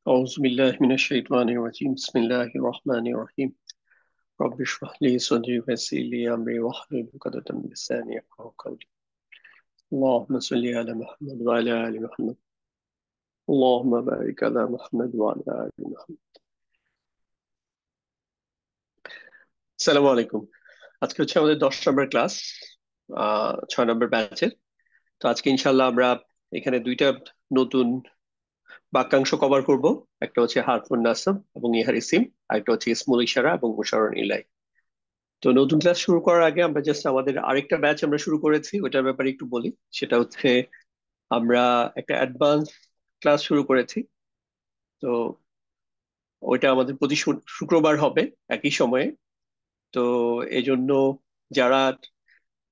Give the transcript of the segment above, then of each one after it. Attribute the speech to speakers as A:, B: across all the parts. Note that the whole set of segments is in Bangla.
A: أعوذ بالله من الشيطان الرجيم بسم الله الرحمن الرحيم رب اشرح لي صدري ويسر لي أمري واحلل عقدة من لساني يفقهوا قولي اللهم صل على محمد وعلى آل محمد اللهم بارك على محمد وعلى آل محمد السلام عليكم আজকে হচ্ছে আমাদের 10 নম্বর ক্লাস 6 নম্বর ব্যাচের। তো আজকে ইনশাল্লাহ আমরা এখানে দুইটা নতুন বাক্যাংশ কভার করব। একটা হচ্ছে হারফুন নাসব এবং ইহার ইসিম, আর একটা হচ্ছে ইসমুল ইশারা এবং মুশাররন ইলাই। তো নতুন ক্লাস শুরু করার আগে আমরা জাস্ট আমাদের আরেকটা ব্যাচ আমরা শুরু করেছি, ওটার ব্যাপারে একটু বলি। সেটা হচ্ছে আমরা একটা অ্যাডভান্স ক্লাস শুরু করেছি। তো ওইটা আমাদের প্রতি শুক্রবার হবে একই সময়ে। তো এই জন্য যারা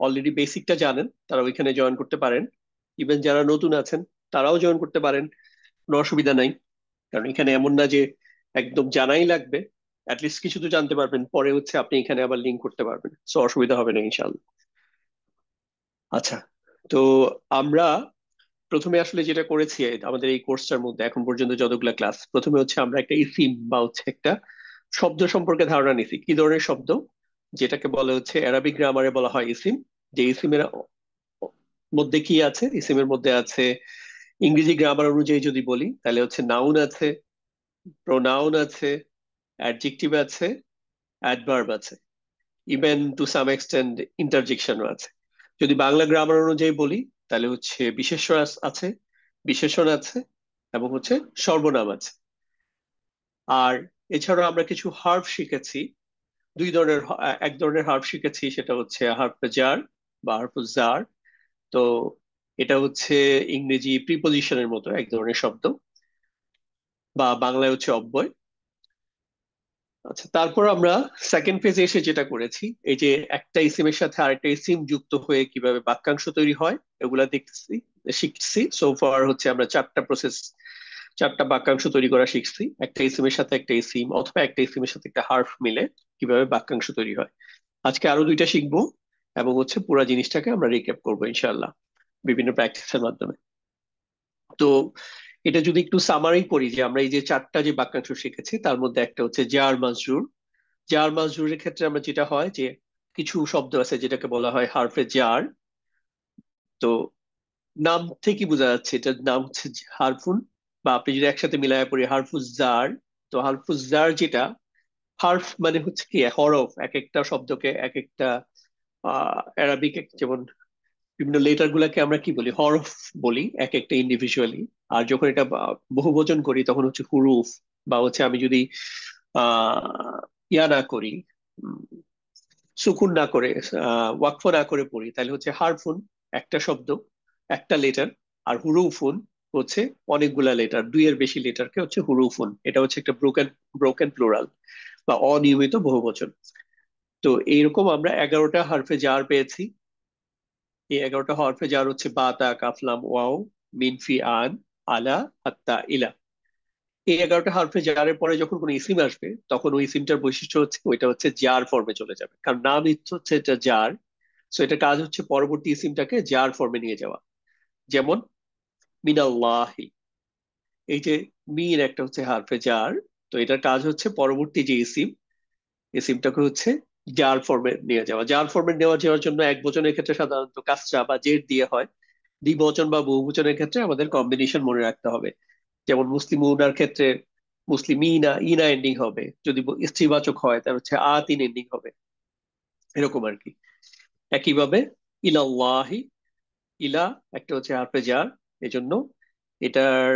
A: অলরেডি বেসিকটা জানেন তারা ওইখানে জয়েন করতে পারেন। ইভেন যারা নতুন আছেন তারাও জয়েন করতে পারেন, কোনো অসুবিধা নাই। কারণ এখানে এমন না যে একদম জানাই লাগবে, অ্যাটলিস্ট কিছু তো জানতে পারবেন, পরে হচ্ছে আপনি এখানে আবার লিঙ্ক করতে পারবেন, সো অসুবিধা হবে না ইনশাল্লাহ। আচ্ছা, তো আমরা প্রথমে আসলে যেটা করেছি আমাদের এই কোর্সটার মধ্যে এখন পর্যন্ত যতগুলা ক্লাস, প্রথমে হচ্ছে আমরা একটা ইসিম বা হচ্ছে একটা শব্দ সম্পর্কে ধারণা নিছি, কি ধরনের শব্দ, যেটাকে বলে হচ্ছে অ্যারাবিক গ্রামারে বলা হয় ইসিম। যে ইসিমের মধ্যে কি আছে, ইসিমের মধ্যে আছে ইংরেজি গ্রামার অনুযায়ী যদি বলি তাহলে হচ্ছে নাউন আছে, প্রোনাউন আছে, অ্যাডজেক্টিভ আছে, অ্যাডভার্ব আছে, ইভেন টু সাম এক্সটেন্ড ইন্টারজেকশনও আছে। যদি বাংলা গ্রামার অনুযায়ী বলি তাহলে হচ্ছে বিশেষ্য আছে, বিশেষণ আছে, এবং হচ্ছে সর্বনাম আছে। আর এছাড়াও আমরা কিছু হার্ব শিখেছি। এক ধরনের হার্ব শিখেছি, সেটা হচ্ছে হার্ব জার বা হার্ব জার। তো এটা হচ্ছে ইংরেজি প্রিপোজিশনের মতো এক ধরনের শব্দ, বা বাংলায় হচ্ছে অব্যয়। আচ্ছা, তারপর আমরা সেকেন্ড ফেজে এসে যেটা করেছি, এই যে একটা ইসিমের সাথে আরেকটা ইসিম যুক্ত হয়ে কিভাবে বাক্যাংশ তৈরি হয় এগুলা দেখছি, শিখছি। সো ফার হচ্ছে আমরা চারটা বাক্যাংশ তৈরি করা শিখছি, একটা ইসিমের সাথে একটা ইসিম অথবা একটা ইসিমের সাথে একটা হার্ফ মিলে কিভাবে বাক্যাংশ তৈরি হয়। আজকে আরো দুইটা শিখবো, এবং হচ্ছে পুরো জিনিসটাকে আমরা রিক্যাপ করবো ইনশাল্লাহ বিভিন্ন প্র্যাকটিসের মাধ্যমে। তো এটা যদি একটু সামারি করি, যে আমরা এই যে চারটা যে বাক্যাংশ শিখেছি তার মধ্যে একটা হচ্ছে জার মাজরুর। জার মাজরুরের ক্ষেত্রে আমরা যেটা হয় যে কিছু শব্দ আছে যেটাকে বলা হয় হারফে জার। তো নাম থেকে বোঝা যাচ্ছে এটার নাম হচ্ছে হারফুন, বা আপনি যদি একসাথে মিলায় পড়ি হারফুজ জার। তো হারফুজ জার যেটা, হার্ফ মানে হচ্ছে কি হরফ, এক একটা শব্দকে এক একটা অ্যারাবিক যেমন বিভিন্ন লেটার গুলাকে আমরা কি বলি, হরফ বলি এক একটা ইন্ডিভিজুয়ালি। আর যখন এটা বহুবচন করি তখন হচ্ছে হুরুফ, বা হচ্ছে আমি যদি আহ ইয়া না করি, উম, সুকুন না করে, ওয়াকফ না করে পড়ি তাহলে হচ্ছে হারফুন একটা শব্দ, একটা লেটার। আর হুরুফুন হচ্ছে অনেকগুলা লেটার, দুইয়ের বেশি লেটারকে হচ্ছে হুরুফুন। এটা হচ্ছে একটা ব্রোকেন ব্রোকেন প্লুরাল বা অনিয়মিত বহুবচন। তো এইরকম আমরা 11টা হরফে জার পেয়েছি। এই 11টা হরফে জার হচ্ছে বা, তা, কাফলাম, ওয়াও, মিন, ফি, আন, আলা, হাত্তা, ইলা। এই 11টা হরফে জারের পরে যখন কোনো ইসিম আসবে তখন ওই ইসিমটার বৈশিষ্ট্য হচ্ছে ওইটা হচ্ছে জার ফর্মে চলে যাবে, কারণ নাম হচ্ছে এটা জার। সো এটা কাজ হচ্ছে পরবর্তী ইসিমটাকে জার ফর্মে নিয়ে যাওয়া। যেমন মিনাল্লাহি, এই যে মিন একটা হচ্ছে হারফে জার। তো এটার কাজ হচ্ছে পরবর্তী যে ইসিম, ইসিমটাকে হচ্ছে জার ফর্মে নিয়ে যাওয়া। জার ফর্মে নেওয়া যাওয়ার জন্য এক বচনের ক্ষেত্রে সাধারণত কাসরা বা জের দিয়ে হয়, দ্বিবচন বা বহুবচনের ক্ষেত্রে আমাদের কম্বিনেশন মনে রাখতে হবে। যেমন মুসলিমুনার ক্ষেত্রে মুসলিমিনা ইনা এন্ডিং হবে, যদি স্ত্রীবাচক হয় তাহলে হচ্ছে আতিন এন্ডিং হবে, এরকম আর কি। একইভাবে ইলাল্লাহি, ইলা একটা হচ্ছে হারফে জার, এজন্য এটার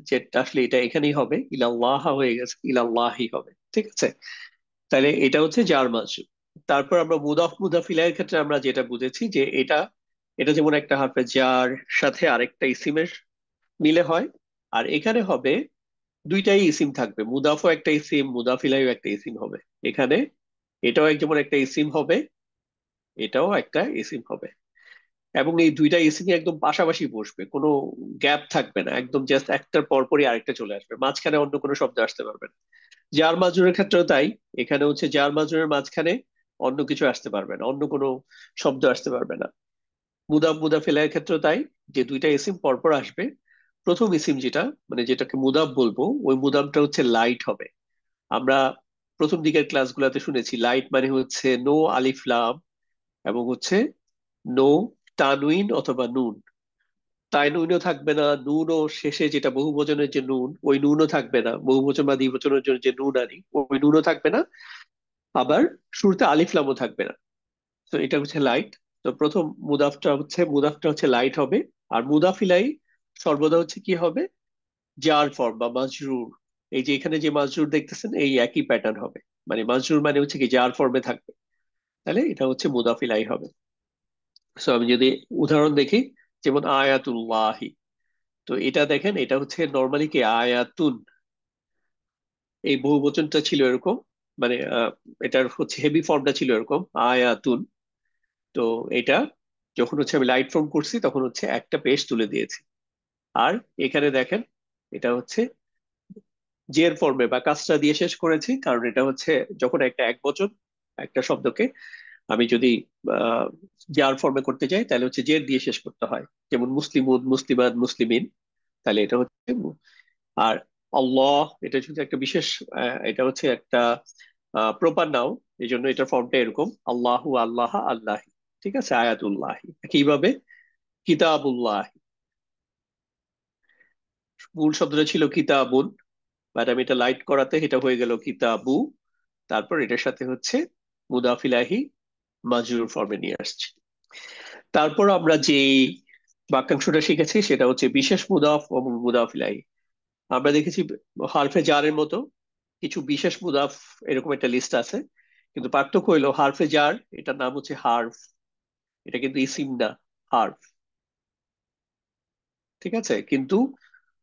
A: যেটা আসলে এটা এখানেই হবে, ইলাল্লাহ হয়ে গেছে, ইলাল্লাহি হবে, ঠিক আছে। তাহলে এটা হচ্ছে জার মাজরুর। তারপর আমরা মুদাফ মুদাফিলের ক্ষেত্রে আমরা যেটা বুঝেছি যে এটা এটা যেমন একটা হারফে জার সাথে আরেকটা ইসিমের মিলে হয়। আর এখানে হবে দুইটাই ইসিম থাকবে, মুদাফও একটা ইসিম, মুদাফিলাইও একটা ইসিম হবে এখানে। এটাও যেমন একটা ইসিম হবে, এটাও একটা ইসিম হবে। এবং এই দুইটা ইসিম একদম পাশাপাশি বসবে, কোনো গ্যাপ থাকবে না, একদম জাস্ট একটার পরপরই আরেকটা চলে আসবে, মাঝখানে অন্য কোনো শব্দ আসতে পারবে না। জার মাজরুরের ক্ষেত্রেও তাই, এখানে হচ্ছে জার মাজরুরের মাঝখানে অন্য কিছু আসতে পারবে না, অন্য কোনো শব্দ আসতে পারবে না। মুদাফ মুদাফিলের ক্ষেত্রেও তাই, যে দুইটা ইসিম পরপর আসবে, প্রথম ইসিম যেটা, মানে যেটাকে মুদাফ বলবো, ওই মুদাফটা হচ্ছে লাইট হবে। আমরা প্রথম দিকের ক্লাসগুলোতে শুনেছি লাইট মানে হচ্ছে নো আলিফ লাম, এবং হচ্ছে নো তানউইন অথবা নুন। তানউইনও থাকবে না, নুনও শেষে যেটা বহুবচনের যে নুন, ওই নুনও থাকবে না, বহুবচন বা দ্বিবচনের জন্য যে নুন আনি ওই নুনও থাকবে না। আবার শুরুতে আলিফ লামও থাকবে না। তো এটা হচ্ছে লাইট। তো প্রথম মুদাফটা হচ্ছে লাইট হবে। আর মুদাফিলাই সর্বদা হচ্ছে কি হবে, জার ফর্ম বা মাজরুর। এই যে এখানে যে মাজরুর দেখতেছেন এই একই প্যাটার্ন হবে, মানে মাজরুর মানে হচ্ছে কি জার ফর্মে থাকবে। তাহলে এটা হচ্ছে মুদাফিলাই হবে। সো আমি যদি উদাহরণ দেখি, যেমন আয়াতুল্লাহি, তো এটা দেখেন এটা হচ্ছে নর্মালি কি আয়াতুন, এই বহুবচনটা ছিল এরকম, মানে এটার হচ্ছে হেভি ফর্মটা ছিল এরকম আয়াতুন। তো এটা যখন হচ্ছে আমি লাইট ফর্ম করছি তখন হচ্ছে একটা পেশ তুলে দিয়েছি। আর এখানে দেখেন এটা হচ্ছে জের ফর্মে বা কাজটা দিয়ে শেষ করেছি, কারণ এটা হচ্ছে যখন একটা এক বচন একটা শব্দকে আমি যদি আহ জার ফর্মে করতে যাই তাহলে হচ্ছে জের দিয়ে শেষ করতে হয়। যেমন মুসলিমুন, মুসলিমাত, মুসলিমিন, তাহলে এটা হচ্ছে আর আল্লাহ, এটা হচ্ছে একটা বিশেষ এটা হচ্ছে একটা প্রপার নাউন, এই জন্য এটার ফর্মটা এরকম আল্লাহু, আল্লাহ, আল্লাহ। ঠিক আছে, আয়াতুল্লাহ। একইভাবে কিতাবুল্লাহ, মূল শব্দটা ছিল কিতাবুন, বাট আমি এটা লাইট করাতে এটা হয়ে গেল কিতাবু। তারপর এটার সাথে হচ্ছে মুদাফিলাহি মাজরুর ফর্মে নিয়ে আসছি। তারপর আমরা যে বাক্যাংশটা শিখেছি সেটা হচ্ছে বিশেষ মুদাফ এবং মুদাফিলাহি। আমরা দেখেছি হারফে জারের মতো কিছু বিশেষ মুদাফ এরকম একটা লিস্ট আছে, কিন্তু পার্থক্য হইলো হারফে জার এটার নাম হচ্ছে হার্ফ, এটা কিন্তু ইসিম না, হার্ফ। ঠিক আছে, কিন্তু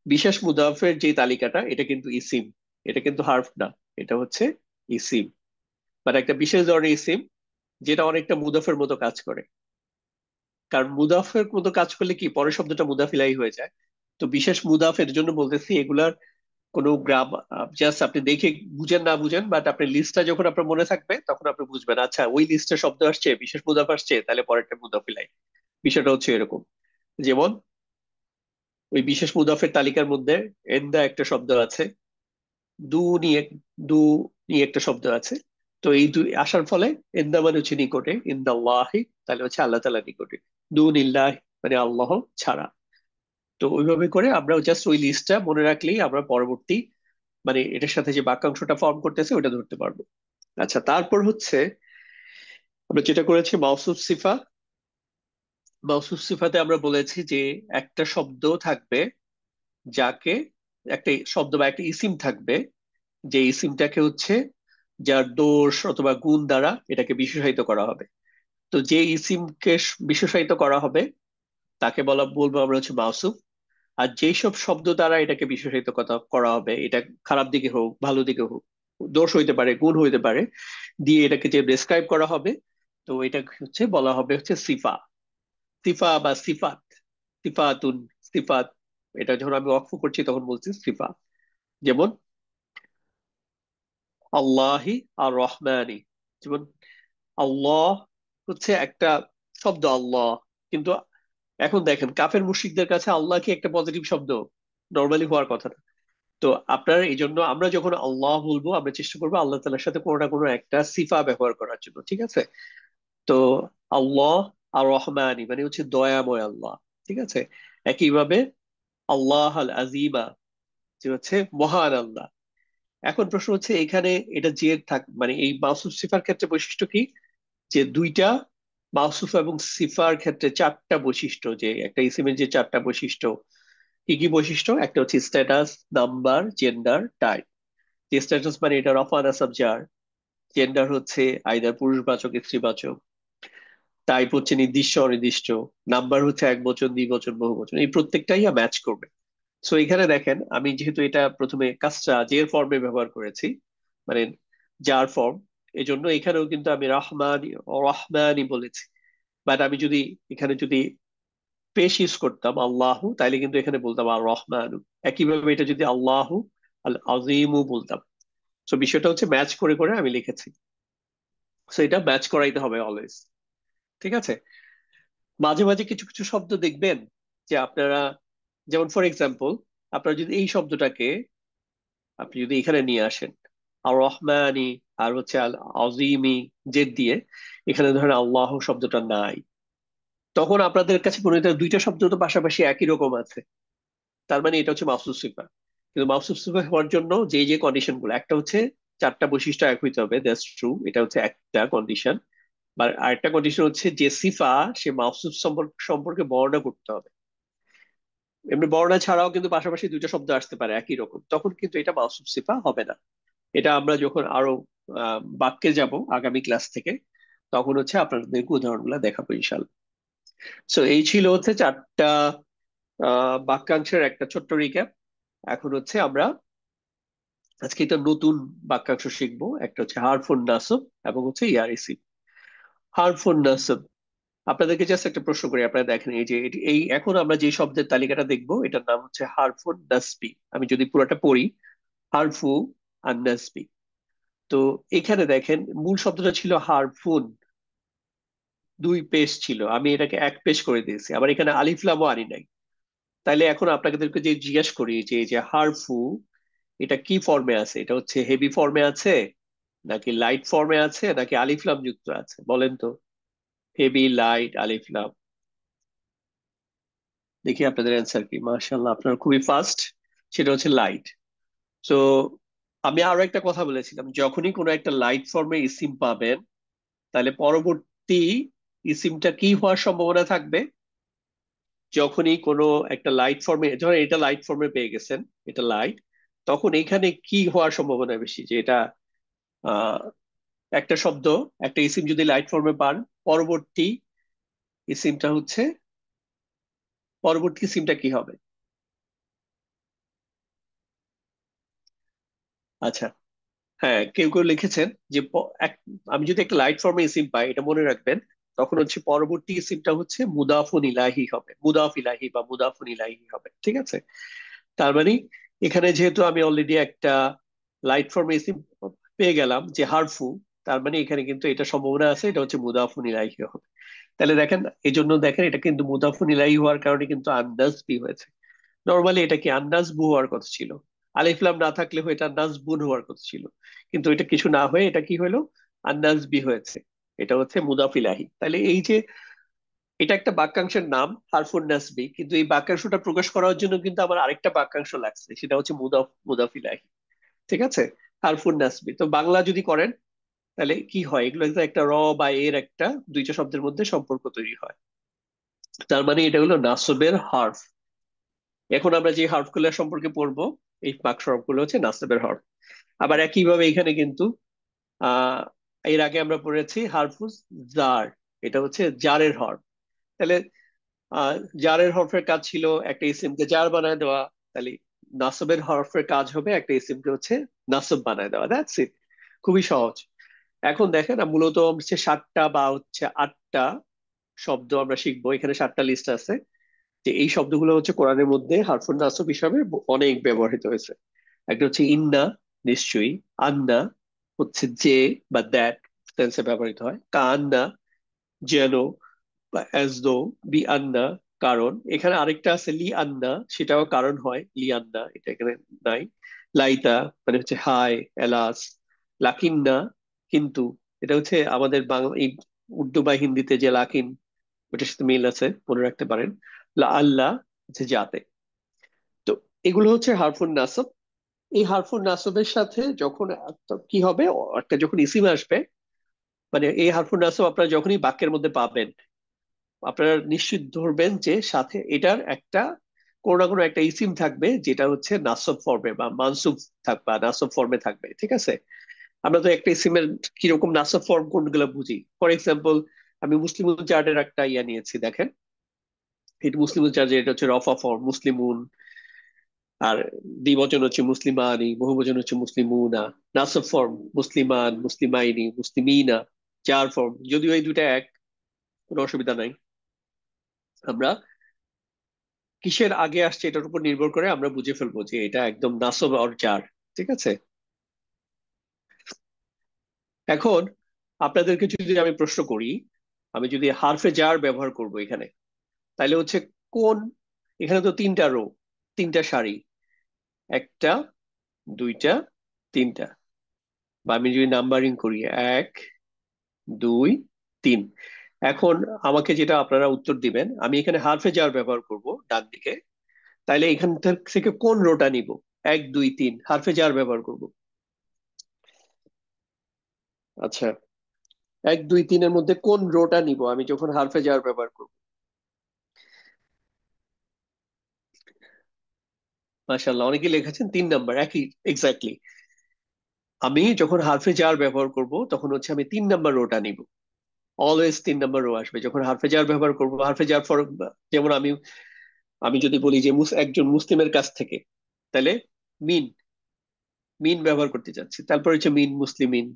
A: বিশেষ মুদাফের যে তালিকাটা এটা কিন্তু ইসিম, এটা কিন্তু হার্ফ না, এটা হচ্ছে ইসিম। মানে একটা বিশেষ ধরনের ইসিম যেটা অনেকটা মুদাফের মতো কাজ করে। কারণ মুদাফের মতো কাজ করলে কি পরের শব্দটা মুদাফিলাই হয়ে যায়। তো বিশেষ মুদাফের জন্য বলতেছি এগুলার কোনো গ্রাম জাস্ট আপনি দেখে বুঝেন না বুঝেন, বাট আপনি লিস্টটা যখন আপনার মনে থাকবে তখন আপনি বুঝবেন আচ্ছা ওই লিস্টে শব্দ আসছে বিশেষ মুদাফ আসছে, তাহলে পরেরটা মুদাফিলাই। বিষয়টা হচ্ছে এরকম। যেমন ওই বিশেষ মুদাফের তালিকার মধ্যে এন্দা একটা শব্দ আছে, দু নিয়ে দু নিয়ে একটা শব্দ আছে। তো এই দুই আসার ফলে এন্দা মানে হচ্ছে নিকটে, ইন্দাল্লাহি তাহলে হচ্ছে আল্লাহ তাআলা নিকটে, দু নিল্লাহ মানে আল্লাহ ছাড়া। তো ওইভাবে করে আমরা জাস্ট ওই লিস্টটা মনে রাখলেই আমরা পরবর্তী মানে এটার সাথে যে বাক্যাংশটা ফর্ম করতেছে ওটা ধরতে পারবো। আচ্ছা, তারপর হচ্ছে আমরা যেটা করেছি মাউসুফ সিফা। মাউসুফ সিফাতে আমরা বলেছি যে একটা শব্দ থাকবে যাকে, একটা শব্দ বা একটা ইসিম থাকবে যে ইসিমটাকে হচ্ছে যার দোষ অথবা গুণ দ্বারা এটাকে বিশেষায়িত করা হবে। তো যে ইসিমকে বিশেষায়িত করা হবে তাকে বলবো আমরা হচ্ছে মাউসুফ। আর যেই সব শব্দ দ্বারা এটাকে বিশেষায়িত করা হবে, এটা খারাপ দিকে হোক ভালো দিকে হোক, দোষ হইতে পারে গুণ হইতে পারে, দিয়ে এটাকে যে ডেসক্রাইব করা হবে, তো এটা হচ্ছে বলা হবে হচ্ছে সিফা। সিফা বা সিফাত, সিফাতুন, সিফাত। এটা যখন আমি ওয়াকফ করছি তখন বলছি সিফা। যেমন আল্লাহি আর রহমানি, যেমন আল্লাহ হচ্ছে একটা শব্দ আল্লাহ, কিন্তু এখন দেখেন কাফের মুশরিকদের কাছে আল্লাহ কি একটা পজিটিভ শব্দ? নর্মালি হওয়ার কথা না। তো আপনার এই জন্য আমরা যখন আল্লাহ বলবো আমরা চেষ্টা করবো আল্লাহ তাআলার সাথে কোনো না কোনো একটা সিফা ব্যবহার করার জন্য, ঠিক আছে? তো আল্লাহ আর রহমানি মানে হচ্ছে দয়াময় আল্লাহ। ঠিক আছে, একইভাবে আল্লাহ আল আজিমা, যে হচ্ছে মহান আল্লাহ। এখন প্রশ্ন হচ্ছে এখানে এটা যে মানে এই মাউসুফ সিফার ক্ষেত্রে বৈশিষ্ট্য কি, যে দুইটা মাউসুফ এবং সিফার ক্ষেত্রে চারটা বৈশিষ্ট্য, যে একটা ইসিমের যে চারটা বৈশিষ্ট্য, কি কি বৈশিষ্ট্য? একটা হচ্ছে স্ট্যাটাস, নাম্বার, জেন্ডার, টাইপ। যে স্ট্যাটাস মানে এটা রফা নাসাব জার, জেন্ডার হচ্ছে আইদার পুরুষবাচক স্ত্রীবাচক, টাইপ হচ্ছে নির্দিষ্ট অনির্দিষ্ট, নাম্বার হচ্ছে এক বচন দ্বিবচন বহুবচন, এই প্রত্যেকটাই ম্যাচ করবে। সো এখানে দেখেন আমি যেহেতু এটা প্রথমে কাজটা জের ফর্মে ব্যবহার করেছি, মানে জার ফর্ম, এই জন্য এখানেও কিন্তু আমি রহমানি রহমানি বলেছি। বাট আমি যদি এখানে যদি পেশ ইউজ করতাম আল্লাহু, তাইলে কিন্তু এখানে বলতাম আর রহমানু। একইভাবে এটা যদি আল্লাহু আল আজিমু বলতাম। তো বিষয়টা হচ্ছে ম্যাচ করে করে আমি লিখেছি। তো এটা ম্যাচ করাইতে হবে অলওয়েজ। ঠিক আছে, মাঝে মাঝে কিছু কিছু শব্দ দেখবেন যে আপনারা যেমন ফর এক্সাম্পল, আপনারা যদি এই শব্দটাকে আপনি যদি এখানে নিয়ে আসেন, আর রহমানি আর হচ্ছে আল আজিমি জেদ দিয়ে, এখানে ধরেন আল্লাহ শব্দটা নাই, তখন আপনাদের কাছে মনে হয় দুইটা শব্দ তো পাশাপাশি একই রকম আছে, তার মানে এটা হচ্ছে মাফসুস সিফা। কিন্তু মাফসুস সিফা হওয়ার জন্য যে যে কন্ডিশন গুলো, একটা হচ্ছে চারটা বৈশিষ্ট্য এক হইতে হবে, দ্যাটস ট্রু, এটা হচ্ছে একটা কন্ডিশন। বা আরেকটা কন্ডিশন হচ্ছে যে সিফা সে মাফসুস সম্পর্কে বর্ণনা করতে হবে। এমনি বর্ণনা ছাড়াও কিন্তু পাশাপাশি দুইটা শব্দ আসতে পারে একই রকম, তখন কিন্তু এটা মাফসুস সিফা হবে না। এটা আমরা যখন আরো বাক্যে যাব আগামী ক্লাস থেকে, তখন হচ্ছে আপনাদেরকে উদাহরণগুলো দেখাবো ইনশাল্লাহ। সো এই ছিল হচ্ছে চারটা বাক্যাংশের একটা ছোট্ট রিক্যাপ। এখন হচ্ছে আমরা আজকে একটা নতুন বাক্যাংশ শিখবো, একটা হচ্ছে হারফুন নাসব এবং হচ্ছে ইয়ারিসি। হারফুন নাসব, আপনাদেরকে জাস্ট একটা প্রশ্ন করি, আপনারা দেখেন এই যে এই এখন আমরা যে শব্দের তালিকাটা দেখবো এটার নাম হচ্ছে হারফুন নাসবি। আমি যদি পুরোটা পড়ি, হারফু আর নাসবি। তো এখানে দেখেন মূল শব্দটা ছিল হারফুন, দুই পেশ ছিল, আমি এটাকে এক পেশ করে দিয়েছি, আবার এখানে আলিফ লামও আনি নাই। তাইলে এখন আপনাদেরকে যে জিজ্ঞেস করি যে এই যে হারফু, এটা কি ফর্মে আছে? এটা হচ্ছে হেভি ফর্মে আছে, নাকি লাইট ফর্মে আছে, নাকি আলিফ লাম যুক্ত আছে? বলেন তো। হেভি, লাইট, আলিফ লাম। দেখি আপনাদের অ্যান্সার কি। মাশাআল্লাহ, আপনারা খুবই ফাস্ট। সেটা হচ্ছে লাইট। তো আমি আরো একটা কথা বলেছিলাম, যখনই কোনো একটা লাইট ফর্মে ইসিম পাবেন, তাহলে পরবর্তী ইসিমটা কি হওয়ার সম্ভাবনা থাকবে? যখনই কোনো একটা লাইট ফর্মে, ধরেন এটা লাইট ফর্মে পেয়ে গেছেন, এটা লাইট, তখন এখানে কি হওয়ার সম্ভাবনা বেশি? যে এটা আহ একটা শব্দ, একটা ইসিম যদি লাইট ফর্মে পান, পরবর্তী ইসিমটা হচ্ছে, পরবর্তী ইসিমটা কি হবে? আচ্ছা, হ্যাঁ, কেউ কেউ লিখেছেন যে আমি যদি একটা লাইট ফর্মে ইসিম পাই, এটা মনে রাখবেন, তখন হচ্ছে পরবর্তী ইসিমটা হচ্ছে মুদাফুন ইলাহি হবে, মুদাফ ইলাহি বা মুদাফুন ইলাহি হবে, ঠিক আছে? তার মানে এখানে যেহেতু আমি অলরেডি একটা লাইট ফর্মে ইসিম পেয়ে গেলাম যে হারফু, তার মানে এখানে কিন্তু এটা সম্ভাবনা আছে এটা হচ্ছে মুদাফুন ইলাহি হবে। তাহলে দেখেন, এই জন্য দেখেন এটা কিন্তু মুদাফুন ইলাহি হওয়ার কারণে কিন্তু আন্দাজ বি হয়েছে। নর্মালি এটা কি আন্নাস বু হওয়ার কথা ছিল, আলিফ লাম না থাকলে এটা নাস বুন হওয়ার কথা ছিল, কিন্তু এটা কিছু না হয়ে এটা কি হলো, আন্নাস বি হয়েছে। এটা হচ্ছে মুদাফ ইলাহি। তাহলে এই যে এটা একটা বাক্যাংশের নাম হারফুন নাসবি, কিন্তু এই বাক্যাংশটা প্রকাশ করার জন্য কিন্তু আমার আরেকটা বাক্যাংশ লাগছে, সেটা হচ্ছে মুদাফ ইলাহি। ঠিক আছে? হারফুন নাসবি তো বাংলা যদি করেন, তাহলে কি হয়, এগুলো কিন্তু একটা র বা এর একটা দুইটা শব্দের মধ্যে সম্পর্ক তৈরি হয়। তার মানে এটা হলো নাসবের হার্ফ। এখন আমরা যে হার্ফগুলো সম্পর্কে পড়বো, এই বাক্স হরফগুলো হচ্ছে নাসবের হরফ। আবার একইভাবে এখানে কিন্তু আহ এর আগে আমরা পড়েছি হারফুজ জার, এটা হচ্ছে জারের হরফ। তাহলে আহ জারের হরফের কাজ ছিল একটা ইসিমকে জার বানায় দেওয়া, তাহলে নাসবের হরফের কাজ হবে একটা ইসিমকে হচ্ছে নাসব বানায় দেওয়া। দ্যাটস ইট, খুবই সহজ। এখন দেখেন মূলত হচ্ছে সাতটা বা হচ্ছে আটটা শব্দ আমরা শিখবো, এখানে সাতটা লিস্ট আছে, যে এই শব্দগুলো হচ্ছে কোরআনের মধ্যে হারফুন নাসব হিসাবে অনেক ব্যবহৃত হয়েছে। একটা হচ্ছে ইন্না, নিশ্চয়ই। আন্না হচ্ছে যে বা দ্যাট টেন্সে ব্যবহৃত হয়। কান্না, যেন, বা অ্যাজ দো। বি আন্না, কারণ। এখানে আরেকটা আছে লি আন্না, সেটাও কারণ হয়, লি আন্না, এটা এখানে নাই। লাইতা মানে হচ্ছে হাই, এলাস। লাকিন্না, কিন্তু। এটা হচ্ছে আমাদের বাংলা এই উর্দু বা হিন্দিতে যে লাকিন, ওটার সাথে মিল আছে, মনে রাখতে পারেন। লা আল্লাহ হচ্ছে যাতে। তো এগুলো হচ্ছে হারফুন নাসব। এই হারফুন নাসবের সাথে যখন কি হবে, একটা যখন ইসিম আসবে, মানে এই হারফুন নাসব আপনারা যখনই বাক্যের মধ্যে পাবেন, আপনারা নিশ্চিত ধরবেন যে সাথে এটার একটা কোনো না কোনো একটা ইসিম থাকবে, যেটা হচ্ছে নাসব ফর্মে বা মানসুব থাকবে বা নাসব ফর্মে থাকবে, ঠিক আছে? আমরা তো একটা ইসিমের কিরকম নাসব ফর্ম কোনগুলো বুঝি। ফর এক্সাম্পল, আমি মুসলিম চার্টের একটা ইয়া নিয়েছি, দেখেন। এটা মুসলিম চার্টে, এটা হচ্ছে রফা ফর্ম মুসলিমুন, আর দ্বিবচন হচ্ছে মুসলিমানি, বহুবচন হচ্ছে মুসলিমুনা। নাসব ফর্ম মুসলিমান, মুসলিমাইনি, মুসলিমিনা। চার ফর্ম, যদিও এই দুইটা এক, কোনো অসুবিধা নাই। আমরা কিসের আগে আসছে এটার উপর নির্ভর করে আমরা বুঝে ফেলবো যে এটা একদম নাসব আর জার। ঠিক আছে? এখন আপনাদেরকে যদি আমি প্রশ্ন করি, আমি যদি হারফে জার ব্যবহার করব এখানে, তাহলে হচ্ছে কোন, এখানে তো তিনটা রো, তিনটা সারি, একটা, দুইটা, তিনটা। বা আমি যদি নাম্বারিং করি, এক, দুই, তিন। এখন আমাকে যেটা আপনারা উত্তর দিবেন, আমি এখানে হারফে যাওয়ার ব্যবহার করব ডান দিকে। তাইলে এখান থেকে কোন রোটা নিব? এক, দুই, তিন, হারফে যাওয়ার ব্যবহার করব। আচ্ছা, এক, দুই, তিনের মধ্যে কোন রোটা নিব আমি যখন হারফে যাওয়ার ব্যবহার করব? মাশাআল্লাহ, অনেকে লিখেছেন 3 নাম্বার, একই এক্স্যাক্টলি। আমি যখন হারফে যাওয়ার ব্যবহার করব তখন হচ্ছে আমি 3 নাম্বার রোটা নিব। অলওয়েজ 3 নাম্বার রো আসবে যখন হারফে যাওয়ার ব্যবহার করব। হারফে যাওয়ার ফর, যেমন আমি আমি যদি বলি যে একজন মুসলিমের কাছ থেকে, তাহলে মিন, মিন ব্যবহার করতে চাচ্ছি। তারপর হচ্ছে মিন মুসলিমিন,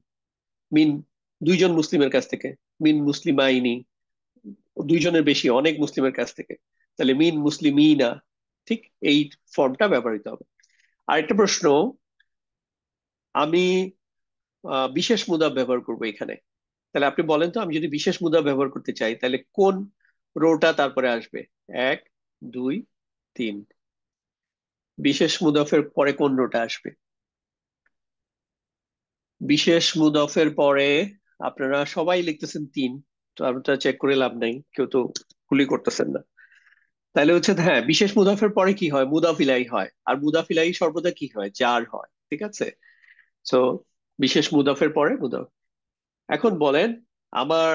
A: মিন দুইজন মুসলিমের কাছ থেকে, মিন মুসলিমাইনি দুইজনের বেশি, অনেক মুসলিমের কাছ থেকে, তাহলে মিন মুসলিমিনা। ঠিক এই ফর্মটা ব্যবহৃত হবে। আরেকটা প্রশ্ন, আমি বিশেষ মুদ্রা ব্যবহার করব এখানে। তাহলে আপনি বলেন তো, আমি যদি বিশেষ মুদ্রা ব্যবহার করতে চাই তাহলে কোন রোটা তারপরে আসবে? এক, দুই, তিন। বিশেষ মুদাফের পরে কোন রোটা আসবে? বিশেষ মুদাফের পরে আপনারা সবাই লিখতেছেন তিন, তো আপনারা চেক করে লাভ নাই, কেউ তো ভুলই করতেছেন না। তাহলে হচ্ছে হ্যাঁ, বিশেষ মুদাফের পরে কি হয়? মুদাফিলাই হয়, আর মুদাফিলাই সর্বদা কি হয়? জার হয়। ঠিক আছে, তো বিশেষ মুদাফের পরে মুদাফ। এখন বলেন, আমার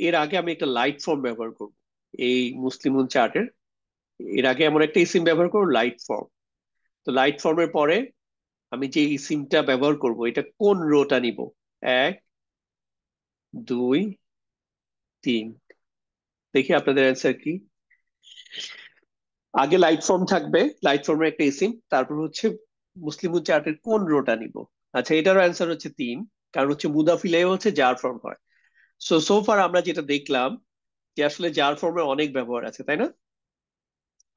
A: এর আগে আমি একটা লাইট ফর্ম ব্যবহার করব এই মুসলিমুন চার্টের। এর আগে এমন একটা ইসিম ব্যবহার করব, লাইট ফর্ম। তো লাইট ফর্মের পরে আমি যে ইসিমটা ব্যবহার করব এটা কোন রোটা নিব? এক, দুই, তিন। দেখি আপনাদের অ্যান্সার কি। আগে লাইট ফর্ম থাকবে, লাইট ফর্মের একটা ইসিম, তারপর হচ্ছে মুসলিম চার্টের কোন রোটা নিব। আচ্ছা, এটারও অ্যান্সার হচ্ছে তিন, কারণ হচ্ছে মুদাফিলেও হচ্ছে জার ফর্ম হয়। সো ফার আমরা যেটা দেখলাম যে আসলে জার ফর্মের অনেক ব্যবহার আছে, তাই না?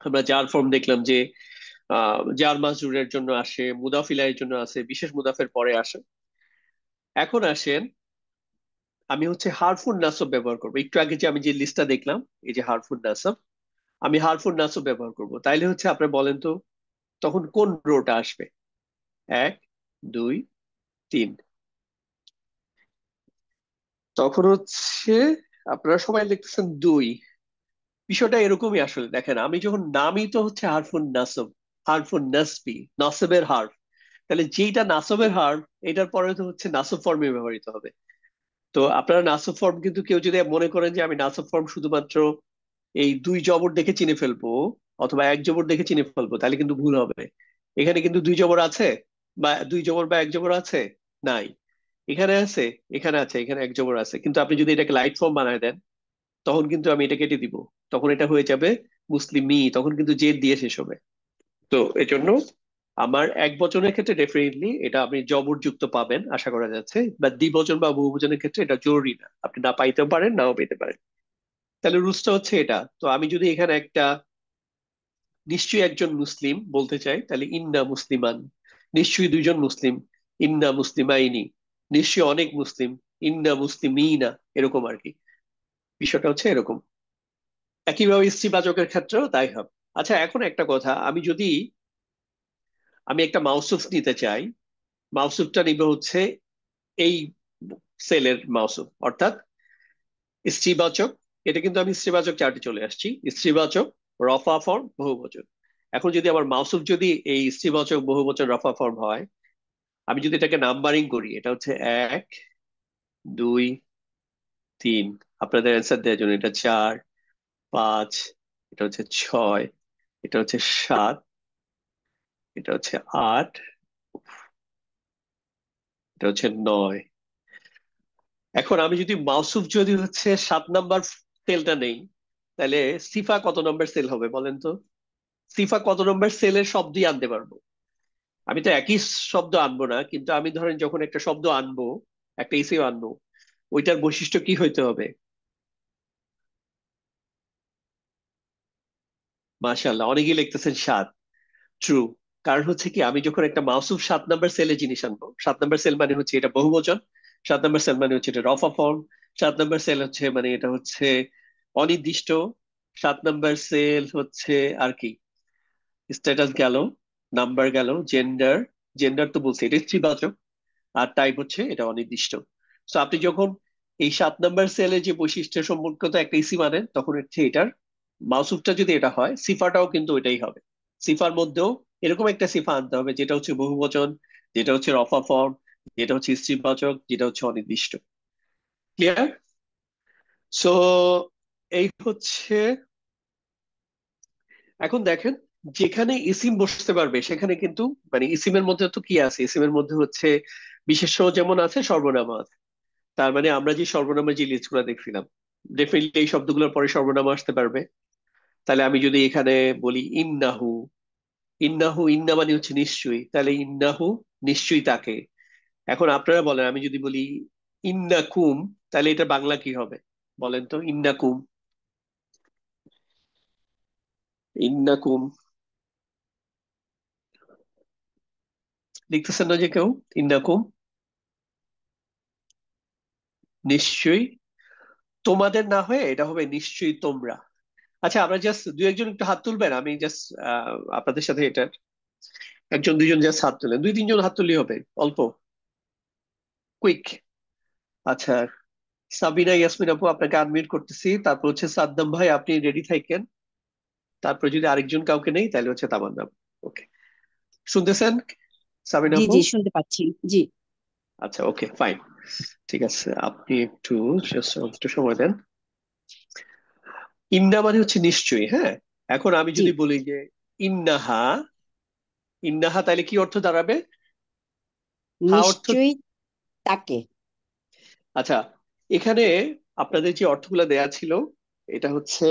A: আমরা জার ফর্ম দেখলাম যে জার মাজরুরের জন্য আসে, মুদাফিলের জন্য আসে, বিশেষ মুদাফের পরে আসে। এখন আসেন, আমি হচ্ছে হারফুন নাসব ব্যবহার করবো। একটু আগে যে আমি যে লিস্টটা দেখলাম, এই যে হারফুন নাসব, আমি হারফুন নাসব ব্যবহার করব। তাইলে হচ্ছে আপনি বলেন তো, তখন কোন রোটা আসবে? এক, দুই, তিন। তখন হচ্ছে আপনারা সবাই লিখতেছেন দুই। বিষয়টা এরকমই আসলে। দেখেন, আমি যখন নামই তো হচ্ছে হারফুন নাসব, হারফুন নাসবি, নাসবের হার্ফ। তাহলে যেইটা নাসবের হার্ফ, এটার পরে তো হচ্ছে নাসব ফর্মে ব্যবহৃত হবে। তো আপনারা নাসব ফর্ম, কিন্তু কেউ যদি মনে করেন যে আমি নাসব ফর্ম শুধুমাত্র এই দুই জবর দেখে চিনে ফেলবো অথবা এক জবর দেখে চিনে ফেলবো, তাহলে কিন্তু ভুল হবে। এখানে কিন্তু দুই জবর আছে, বা দুই জবর বা এক জবর আছে? নাই। এখানে আছে, এখানে আছে, এখানে এক জবর আছে, কিন্তু আপনি যদি এটাকে লাইট ফর্ম বানায় দেন তখন কিন্তু আমি এটা কেটে দিব। তখন এটা হয়ে যাবে মুসলিমি, তখন কিন্তু জেদ দিয়ে শেষ হবে। তো এজন্য আমার এক বচনের ক্ষেত্রে ডেফিনেটলি এটা আপনি জবরযুক্ত পাবেন আশা করা যাচ্ছে, বা দ্বিবচন বা বহুবচনের ক্ষেত্রে এটা জরুরি না, আপনি না পাইতেও পারেন, নাও পেতে পারেন। তাহলে রুলসটা হচ্ছে এটা। তো আমি যদি এখানে একটা নিশ্চয়ই একজন মুসলিম বলতে চাই, তাহলে ইন্না মুসলিমান। নিশ্চয়ই দুইজন মুসলিম, ইন্না মুসলিমাইনি। নিশ্চয়ই অনেক মুসলিম, ইন্না মুসলিমিনা। এরকম আর কি, বিষয়টা হচ্ছে এরকম। একইভাবে স্ত্রীবাচকের ক্ষেত্রেও তাই হবে। আচ্ছা, এখন একটা কথা, আমি একটা মাউসুফ নিতে চাই, মাউসুফটা নিবে হচ্ছে এই সেলের মাউসুফ, অর্থাৎ স্ত্রীবাচক। এটা কিন্তু আমি স্ত্রীবাচক চার্টে চলে আসছি। স্ত্রীবাচক, রফা ফর্ম, বহুবচন। এখন যদি আমার মাউসুফ যদি এই স্ত্রীবাচক বহুবচন রফা ফর্ম হয়, আমি যদি এটাকে নাম্বারিং করি, এটা হচ্ছে এক, দুই, তিন। আপনাদের অ্যান্সার দেওয়ার জন্য, এটা চার, পাঁচ, এটা হচ্ছে ছয়, এটা হচ্ছে সাত, এটা হচ্ছে আট, এটা হচ্ছে নয়। এখন আমি যদি মাউসুফ যদি হচ্ছে 7 নাম্বার সেলটা নেই, তাহলে সিফা কত নম্বর সেল হবে বলেন তো? সিফা কত নম্বর সেলের শব্দই আনতে পারবো? আমি তো একই শব্দ আনবো না, কিন্তু আমি ধরেন যখন একটা শব্দ আনবো, একটা ইসিও আনবো, ওইটার বৈশিষ্ট্য কি হইতে হবে? মাশাআল্লাহ, অনেকেই লিখতেছেন সাত। ট্রু। কারণ হচ্ছে কি, আমি যখন একটা মাউসুফ 7 নাম্বার সেলে জিনিস আনবো, 7 নাম্বার সেল মানে হচ্ছে এটা বহুবচন, 7 নাম্বার সেল মানে হচ্ছে এটা রফা ফর্ম, 7 নাম্বার সেল হচ্ছে মানে এটা হচ্ছে অনির্দিষ্ট, 7 নাম্বার সেল হচ্ছে আর কি স্ট্যাটাস গেল, নাম্বার গেল, জেন্ডার, জেন্ডার তো বলছি এটা স্ত্রীবাচক, আর টাইপ হচ্ছে এটা অনির্দিষ্ট। তো আপনি যখন এই 7 নাম্বার সেলে যে বৈশিষ্ট্য সম্পর্কিত একটা ইসি মানেন, তখন হচ্ছে এটার মাউসুফটা যদি এটা হয়, সিফাটাও কিন্তু এটাই হবে। সিফার মধ্যেও এরকম একটা সিফা আনতে হবে যেটা হচ্ছে বহুবচন, যেটা হচ্ছে রফা ফর্ম, যেটা হচ্ছে স্ত্রীবাচক, যেটা হচ্ছে অনির্দিষ্ট। ক্লিয়ার? সো এই হচ্ছে, এখন দেখেন, যেখানে ইসিম বসতে পারবে সেখানে কিন্তু, মানে ইসিমের মধ্যে তো কি আছে, ইসিমের মধ্যে হচ্ছে বিশেষ্য যেমন আছে, সর্বনাম আছে। তার মানে আমরা যে সর্বনামের যে লিস্ট গুলো দেখছিলাম, ডেফিনেটলি এই শব্দগুলোর পরে সর্বনাম আসতে পারবে। তাহলে আমি যদি এখানে বলি ইন্নাহু, ইন্নাহু, ইন্না মানে হচ্ছে নিশ্চয়ই, তাহলে ইন্নাহু নিশ্চয়ই তাকে। এখন আপনারা বলেন, আমি যদি বলি ইন্নাকুম, তাহলে এটা বাংলা কি হবে বলেন তো? ইন্নাকুম, ইন্নাকুম লিখতেছেন না যে কেউ? ইন্নাকুম নিশ্চয়ই, তোমাদের না হয়ে এটা হবে নিশ্চয়ই তোমরা। আচ্ছা, আমরা জাস্ট দু একজন একটু হাত তুলবেন, আমি জাস্ট আপনাদের সাথে এটা, একজন দুইজন জাস্ট হাত তুলেন, দুই তিনজন হাত তুললেই হবে, অল্প, কুইক। আচ্ছা, সাবিনা ইয়াসমিন আপু আপনাকে আনমিউট করতেছি, তারপর হচ্ছে সাদ্দাম ভাই আপনি রেডি থাকেন, তারপর যদি আরেকজন কাউকে নেই তাহলে হচ্ছে তামান্না। ওকে, শুনতেছেন সাবিনা
B: জি
A: আপু?
B: জি শুনতে পাচ্ছি। জি
A: আচ্ছা, ওকে, ফাইন, ঠিক আছে, আপনি একটু just একটু সময় দেন। ইন্না মানে হচ্ছে নিশ্চয়ই, হ্যাঁ। এখন আমি
B: জি।
A: যদি বলি যে ইন্নাহা, ইন্নাহা তাহলে কি অর্থ দাঁড়াবে? হা অর্থ,
B: নিশ্চয়ই তাকে।
A: আচ্ছা, এখানে আপনাদের যে অর্থগুলো দেয়া ছিল, এটা হচ্ছে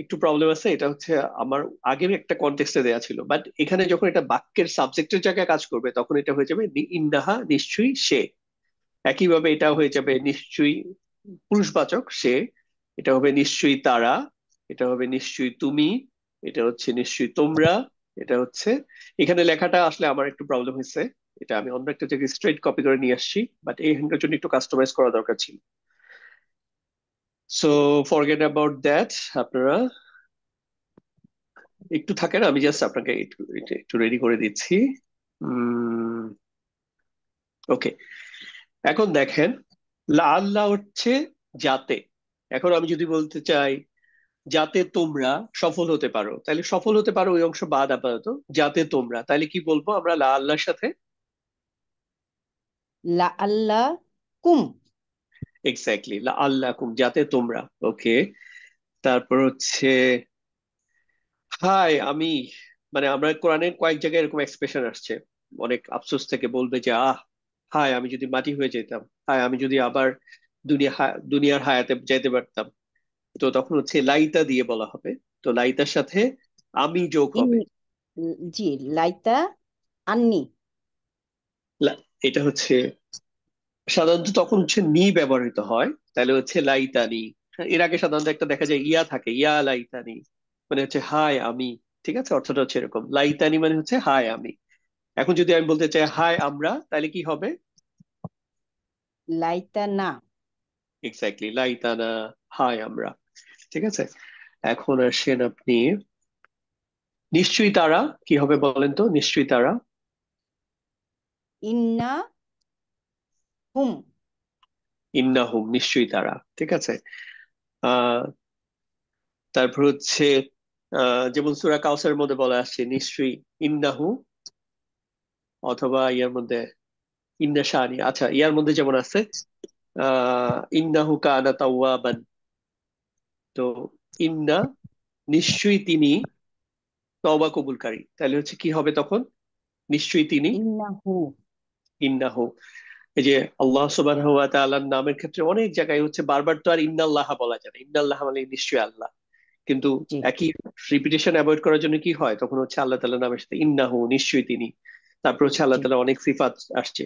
A: একটু প্রবলেম আছে। এটা হচ্ছে আমার আগের একটা কনটেক্সটে দেয়া ছিল, বাট এখানে যখন এটা বাক্যের সাবজেক্টের জায়গায় কাজ করবে তখন এটা হয়ে যাবে ইন্নাহা নিশ্চয়ই সে। একইভাবে এটা হয়ে
B: আচ্ছা।
A: যাবে নিশ্চয়ই পুরুষবাচক সে, এটা হবে নিশ্চয়ই তারা, এটা হবে নিশ্চয়ই তুমি, এটা হচ্ছে নিশ্চয়ই তোমরা, এটা হচ্ছে, এখানে লেখাটা আসলে আমার একটু প্রবলেম হয়েছে, এটা আমি অন্য একটা জায়গায় স্ট্রেট কপি করে নিয়ে আসছি, বাট এইখানকার জন্য একটু কাস্টমাইজ করা দরকার ছিল। So forget about that. আপনারা একটু থাকেন, আমি জাস্ট আপনাকে একটু একটু রেডি করে দিচ্ছি। ওকে, এখন দেখেন, আল্লাহ হচ্ছে যাতে। এখন আমি যদি বলতে চাই যাতে তোমরা সফল হতে পারো, তাহলে সফল হতে পারো ওই অংশ বাদ আপাতত, যাতে তোমরা, তাহলে কি বলবো আমরা লা আল্লাহর সাথে?
B: লা আল্লাহ কুম।
A: এক্স্যাক্টলি, লা আল্লাহ কুম, যাতে তোমরা। ওকে, তারপর হচ্ছে হাই আমি, মানে আমরা কোরআনের কয়েক জায়গায় এরকম এক্সপ্রেশন আসছে, অনেক আফসোস থেকে বলবে যে হাই আমি যদি মাটি হয়ে যেতাম, হাই আমি যদি আবার দুনিয়ার হায়াতে যাইতে পারতাম। তো তখন হচ্ছে লাইতা দিয়ে বলা হবে, তো লাইতার সাথে আমি যোগ
B: ইন
A: হবে।
B: জি। লাইতা আন্নি।
A: এটা হচ্ছে সাধারণত তখন হচ্ছে নি ব্যবহৃত হয়, তাহলে হচ্ছে লাইতানি। এর আগে সাধারণত একটা দেখা যায় ইয়া থাকে, ইয়া লাইতানি, মানে হচ্ছে হাই আমি। ঠিক আছে, অর্থটা হচ্ছে এরকম, লাইতানি মানে হচ্ছে হাই আমি। এখন যদি আমি বলতে চাই হাই আমরা, তাহলে কি হবে?
B: লাইতা না।
A: এক্স্যাক্টলি, লাইতানা, হাই আমরা। ঠিক আছে, এখন আসেন আপনি, নিশ্চয়ই তারা কি হবে বলেন তো? নিশ্চয়ই তারা,
B: ইন্না হুম।
A: ইন্নাহুম, নিশ্চয়ই তারা। ঠিক আছে, আহ তারপর হচ্ছে যেমন সূরা কাউসারের মধ্যে বলা আসছে নিশ্চয়ই ইন্নাহু, অথবা ইয়ার মধ্যে ইন্না শানি, আচ্ছা ইয়ার মধ্যে যেমন আছে ইন্নাহু কানা তাওয়াবান। তো ইন্না নিশ্চয়ই তিনি তওবা কবুলকারী, তাহলে হচ্ছে কি হবে তখন? নিশ্চয়ই তিনি,
B: ইন্না হু।
A: ইন্নাহু। এই যে আল্লাহ সুবহানাহু ওয়া তাআলার নামের ক্ষেত্রে অনেক জায়গায় হচ্ছে বারবার তো আর ইন্নাল্লাহ বলা যায় না, ইন্নাল্লাহ মানে নিশ্চয়ই আল্লাহ, কিন্তু
B: জি
A: একই রিপিটেশন অ্যাভয়েড করার জন্য কি হয়, তখন হচ্ছে আল্লাহ তাআলার নামের সাথে ইন্নাহু নিশ্চয়ই তিনি, তারপর হচ্ছে আল্লাহ
B: জি
A: তাআলা অনেক সিফাত আসছে।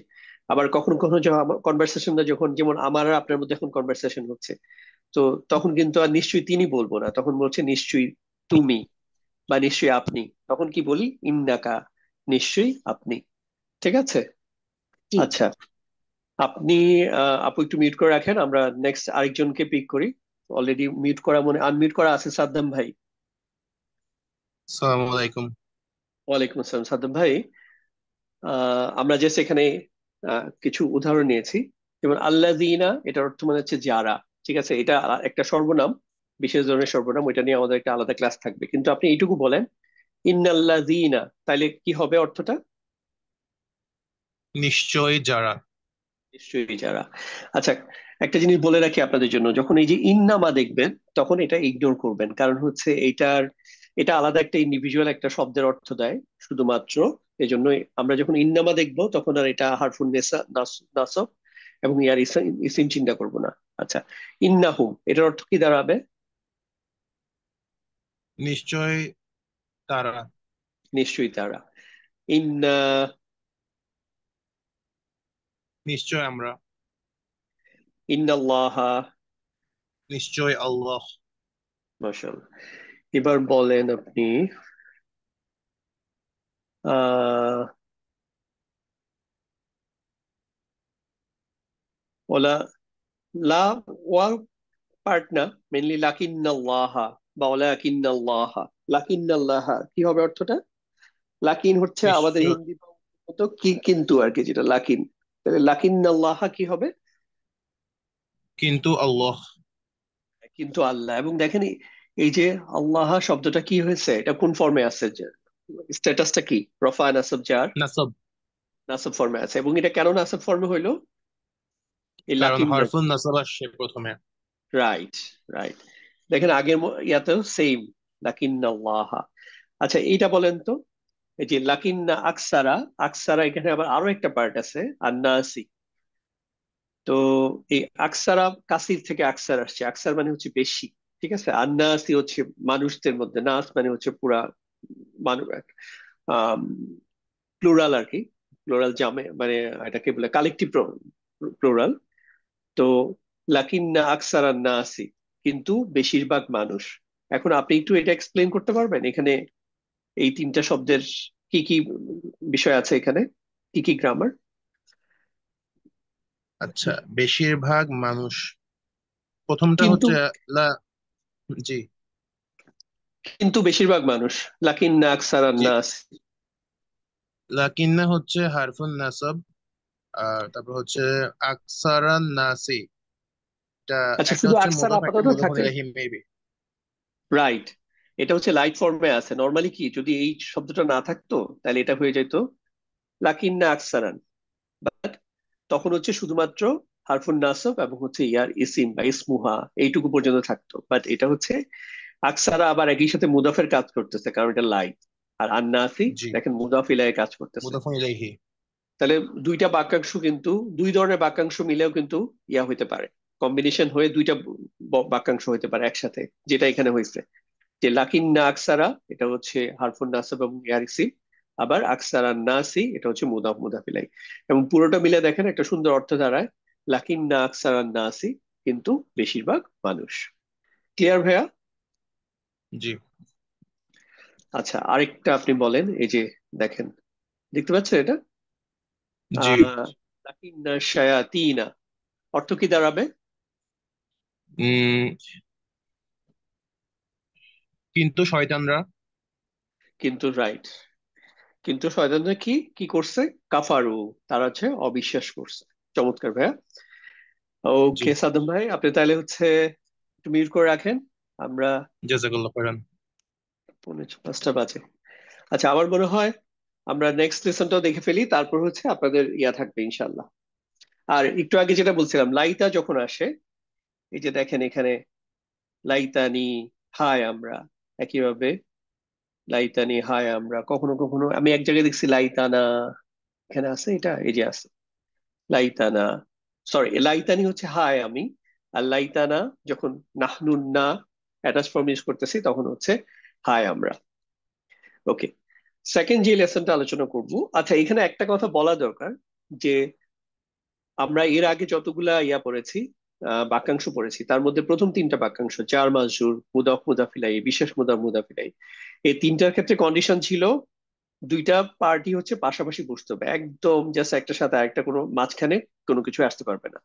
A: আবার কখনো কখনো যখন কনভারসেশনটা, যখন যেমন আমার আর আপনার মধ্যে এখন কনভারসেশন হচ্ছে, তো তখন কিন্তু আর নিশ্চয়ই তিনি বলবো না, তখন বলছে নিশ্চয়ই তুমি বা নিশ্চয়ই আপনি। তখন কি বলি? ইন্নাকা, নিশ্চয়ই আপনি। ঠিক আছে,
B: জি।
A: আচ্ছা, আপনি আপু একটু মিউট করে রাখেন, আমরা নেক্সট আরেকজনকে পিক করি। অলরেডি মিউট করা, মনে আনমিউট করা আছে সাদ্দাম ভাই।
C: আসসালামু আলাইকুম।
A: ওয়ালাইকুম আসসালাম সাদ্দাম ভাই। আমরা জাস্ট এখানে কিছু উদাহরণ নিয়েছি। যেমন আল্লাযীনা, এটার অর্থ মানে হচ্ছে যারা। ঠিক আছে, এটা একটা সর্বনাম, বিশেষ ধরনের সর্বনাম, ওইটা নিয়ে আমাদের একটা আলাদা ক্লাস থাকবে। কিন্তু আপনি এইটুকু বলেন ইন্নাল্লাযীনা, তাইলে কি হবে অর্থটা?
C: নিশ্চয়ই যারা।
A: নিশ্চয়ই যারা। আচ্ছা, একটা জিনিস বলে রাখি আপনাদের জন্য, যখন এই যে ইন্নামা দেখবেন তখন এটা ইগনোর করবেন, কারণ হচ্ছে এটা আলাদা একটা ইন্ডিভিজুয়াল একটা শব্দের অর্থ দেয় শুধুমাত্র। এই জন্য আমরা যখন ইন্নামা দেখবো তখন আর এটা হারফুন নেসা নাসব এবং ইয়ার ইসিম ইসিম চিন্তা করব না। আচ্ছা, ইন্নাহুম এটার অর্থ কি দাঁড়াবে?
C: নিশ্চয়ই তারা।
A: নিশ্চয়ই তারা। ইন্না
C: নিশ্চয় আমরা।
A: ইন্নাল্লাহা।
C: নিশ্চয় আল্লাহ।
A: মাশাআল্লাহ। এবার বলেন আপনি আহ ওলা লা ওয়া পার্ট না, মেনলি লাকিন্নাল্লাহা বা ওয়ালাকিন্নাল্লাহা। লাকিন্নাল্লাহা কি হবে অর্থটা? লাকিন হচ্ছে আমাদের
C: নিশ্চয়
A: হিন্দি মতো কি কিন্তু আর কি, যেটা লাকিন। তাহলে লাকিন্নাল্লাহা কি হবে?
C: কিন্তু আল্লাহ।
A: কিন্তু আল্লাহ। এবং দেখেন এই যে আল্লাহ শব্দটা কি হয়েছে, এটা কোন ফর্মে আছে, যে স্ট্যাটাসটা কি? রফা নাসব জার,
C: নাসব।
A: নাসব ফর্মে আছে। এবং এটা কেন নাসব ফর্মে হইলো? এই
C: কারণ
A: লাকিন্না।
C: হরফুন নাসব আসছে প্রথমে।
A: Right, right. দেখেন আগের ইয়াতেও সেম, লাকিন্নাল্লাহা। আচ্ছা, এইটা বলেন তো, এই যে লাকিন্না আকসারা, আকসারা এখানে আবার আরো একটা পার্ট আছে, আন্নাসি। তো এই আকসারা কাসির থেকে আকসার আসছে, আকসার মানে হচ্ছে বেশি। ঠিক আছে, আন্নাসি হচ্ছে মানুষদের মধ্যে, নাস মানে হচ্ছে পুরা মানুষ, প্লুরাল আর কি। প্লুরাল জামে মানে এটাকে বলে কালেকটিভ প্লুরাল। তো লাকিন্না আকসারা নাসি, কিন্তু বেশিরভাগ মানুষ। এখন আপনি একটু এটা এক্সপ্লেন করতে পারবেন এখানে এই তিনটা শব্দের কি কি বিষয় আছে এখানে, কি কি গ্রামার?
C: আচ্ছা, বেশিরভাগ মানুষ প্রথমটা
A: কিন্তু,
C: হচ্ছে লা। জি।
A: কিন্তু বেশিরভাগ মানুষ, লাকিন্না আকসারান
C: জি,
A: নাস।
C: লাকিন্না হচ্ছে হারফুন নাসব। আর তারপর হচ্ছে আকসারান নাসি। এটা
A: আচ্ছা,
C: একটা
A: শুধু
C: হচ্ছে
A: আকসার
C: মুদাফ, একটা
A: আপাতত
C: মুদাফুন
A: থাকে।
C: ইলাইহি মেবি।
A: রাইট। এটা হচ্ছে লাইট ফর্মে আছে। নর্মালি কি যদি এই শব্দটা না থাকতো তাহলে এটা হয়ে যেত লাকিন্না আকসারান। তখন হচ্ছে শুধুমাত্র হারফুন নাসব এবং হচ্ছে ইয়ার ইসিম বা ইসমুহা এইটুকু পর্যন্ত থাকতো। বাট এটা হচ্ছে আকসারা আবার একই সাথে মুদাফের কাজ করতেছে, কারণ এটা লাইট। আর আন্নাসি
C: জি,
A: দেখেন মুদাফ ইলাইহির কাজ করতেছে।
C: মুদাফুন ইলাইহি।
A: তাহলে দুইটা বাক্যাংশ কিন্তু, দুই ধরনের বাক্যাংশ মিলেও কিন্তু ইয়া হইতে পারে, কম্বিনেশন হয়ে দুইটা বাক্যাংশ হইতে পারে একসাথে, যেটা এখানে হয়েছে। যে লাকিন্না আকসারা এটা হচ্ছে হারফুন নাসব এবং ইয়ার ইসিম, আবার আকসারা নাসি এটা হচ্ছে মুদাফ মুদাফ ইলাইহি। এবং পুরোটা মিলে দেখেন একটা সুন্দর অর্থ দাঁড়ায়, লাকিন্না আকসারা নাসি, কিন্তু বেশিরভাগ মানুষ। ক্লিয়ার ভাইয়া?
C: জি।
A: আচ্ছা, আরেকটা আপনি বলেন, এই যে দেখেন, দেখতে পাচ্ছেন এটা?
C: জি।
A: আহ লাকিন্না শায়াতিনা অর্থ কি দাঁড়াবে?
C: উম কিন্তু শয়তানরা।
A: কিন্তু রাইট। কিন্তু শয়তানরা কি কি করছে? কাফারু, তারা হচ্ছে অবিশ্বাস করছে। চমৎকার ভাইয়া।
C: জি।
A: ওকে সাদম ভাই, আপনি তাহলে হচ্ছে একটু মিউট করে রাখেন। আমরা
C: জাযাকাল্লাহ খাইরান।
A: 5:45 বাজে। আচ্ছা, আমার মনে হয় আমরা নেক্সট লেসনটাও দেখে ফেলি, তারপর হচ্ছে আপনাদের ইয়া থাকবে ইনশাল্লাহ। আর একটু আগে যেটা বলছিলাম, লাইতা যখন আসে, এই যে দেখেন এখানে লাইতানি, হাই আমরা, একইভাবে লাইতানি হাই আমরা, কখনো কখনো আমি এক জায়গায় দেখছি লাইতানা, এখানে আছে এটা, এই যে আছে লাইতানা। সরি, লাইতানি হচ্ছে হাই আমি, আর লাইতানা যখন নাহনুন না অ্যাটাচ ফর্ম ইউজ করতেছি তখন হচ্ছে হাই আমরা। ওকে, সেকেন্ড যে লেসনটা আলোচনা করব। আচ্ছা, এখানে একটা কথা বলা দরকার, যে আমরা এর আগে যতগুলা ইয়া পড়েছি, বাক্যাংশ পড়েছি, তার মধ্যে প্রথম তিনটা বাক্যাংশ চার মাজরুর, মুদাফ মুদাফিলাই, বিশেষ মুদাফ মুদাফিলাই, এই তিনটার ক্ষেত্রে কন্ডিশন ছিল দুইটা পার্টি হচ্ছে পাশাপাশি বসতে হবে, একদম জাস্ট একটা সাথে আরেকটা, কোনো মাঝখানে কোনো কিছু আসতে পারবে না।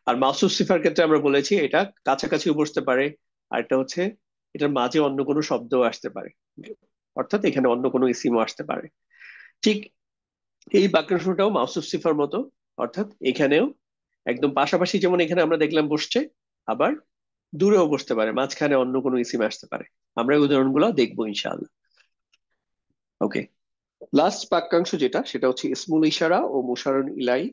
A: আর মাসুস সিফার ক্ষেত্রে আমরা বলেছি এটা কাছাকাছিও বসতে পারে, আর একটা হচ্ছে এটার মাঝে অন্য কোনো শব্দও আসতে পারে। অর্থাৎ এখানে অন্য কোনো ইসিমও আসতে পারে। ঠিক এই বাক্যাংশটাও মাওসুফ সিফার মতো, অর্থাৎ এখানেও একদম পাশাপাশি, যেমন এখানে আমরা দেখলাম বসছে, আবার দূরেও বসতে পারে, মাঝখানে অন্য কোনো ইসিম আসতে পারে। আমরা এই উদাহরণগুলো দেখবো ইনশাআল্লাহ। ওকে, লাস্ট বাক্যাংশ যেটা, সেটা হচ্ছে ইসমুল ইশারা ও মুশারুন ইলাই।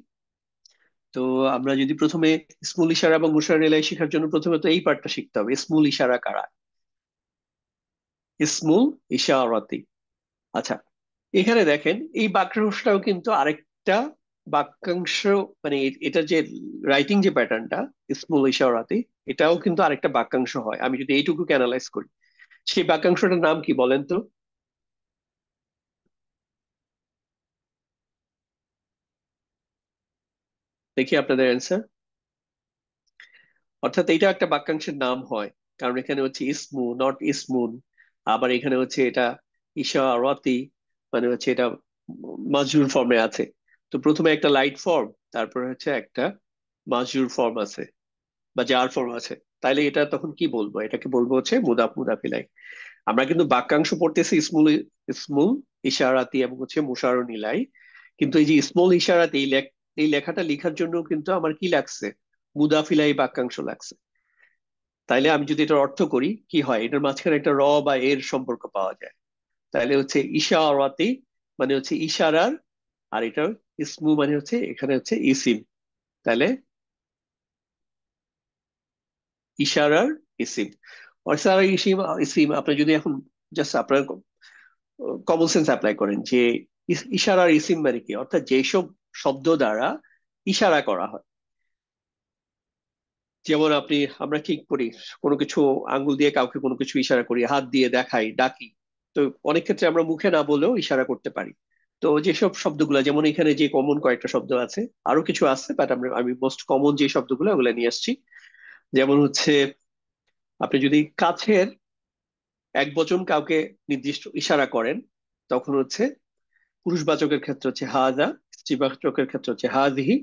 A: তো আমরা যদি প্রথমে ইসমুল ইশারা এবং মুশারুন ইলাই শেখার জন্য প্রথমে তো এই পার্টটা শিখতে হবে, ইসমুল ইশারা কারা। ইসমুল ইশারাতি। আচ্ছা, এখানে দেখেন এই বাক্যাংশটাও কিন্তু আরেকটা বাক্যাংশ, মানে এটা যে রাইটিং যে প্যাটার্নটা ইসমুল ইশারাতি, এটাও কিন্তু আরেকটা বাক্যাংশ হয়। আমি যদি এইটুকুকে অ্যানালাইজ করি, সেই বাক্যাংশটার নাম কি বলেন তো? দেখি আপনাদের অ্যান্সার। অর্থাৎ এটা একটা বাক্যাংশের নাম হয়, কারণ এখানে হচ্ছে ইসমু, নট ইসমুন। আবার এখানে হচ্ছে এটা ইশারাতি, মানে হচ্ছে এটা মাজরুর ফর্মে আছে। তো প্রথমে একটা লাইট ফর্ম, তারপরে হচ্ছে একটা মাজরুর ফর্ম আছে বা জার ফর্ম আছে। তাইলে এটা তখন কি বলবো? এটাকে বলবো হচ্ছে মুদাফ মুদাফ ইলাই। আমরা কিন্তু বাক্যাংশ পড়তেছি ইসমুল, ইসমুল ইশারাতি এবং হচ্ছে মুশারুন ইলাই। কিন্তু এই যে ইসমুল ইশারাতি, এই লেখাটা লেখার জন্য কিন্তু আমার কি লাগছে? মুদাফ ইলাই বাক্যাংশ লাগছে। তাইলে আমি যদি এটার অর্থ করি, কি হয়? এটার মাঝখানে একটা র বা এর সম্পর্ক পাওয়া যায়। তাইলে হচ্ছে ইশারাতি মানে হচ্ছে ইশারার, আর এটা ইসমু মানে হচ্ছে এখানে হচ্ছে ইসিম। তাহলে ইশারার ইসিম, ইশারার ইসিম। ইসিম আপনি যদি এখন জাস্ট আপনার কমন সেন্স অ্যাপ্লাই করেন যে ইশারার ইসিম মানে কি, অর্থাৎ যেসব শব্দ দ্বারা ইশারা করা হয়। যেমন আমরা কি করি, কোনো কিছু আঙ্গুল দিয়ে কাউকে কোনো কিছু ইশারা করি, হাত দিয়ে দেখাই, ডাকি। তো অনেক ক্ষেত্রে আমরা মুখে না বলেও ইশারা করতে পারি। তো যেসব শব্দগুলো, যেমন এখানে যে কমন কয়েকটা শব্দ আছে, আরো কিছু আছে, বাট আমি মোস্ট কমন যে শব্দগুলো ওগুলো নিয়ে আসছি। যেমন হচ্ছে আপনি যদি কাছের এক বচন কাউকে নির্দিষ্ট ইশারা করেন, তখন হচ্ছে পুরুষবাচকের ক্ষেত্রে হচ্ছে হাজা, স্ত্রীবাচকের ক্ষেত্রে হচ্ছে হাজিহি।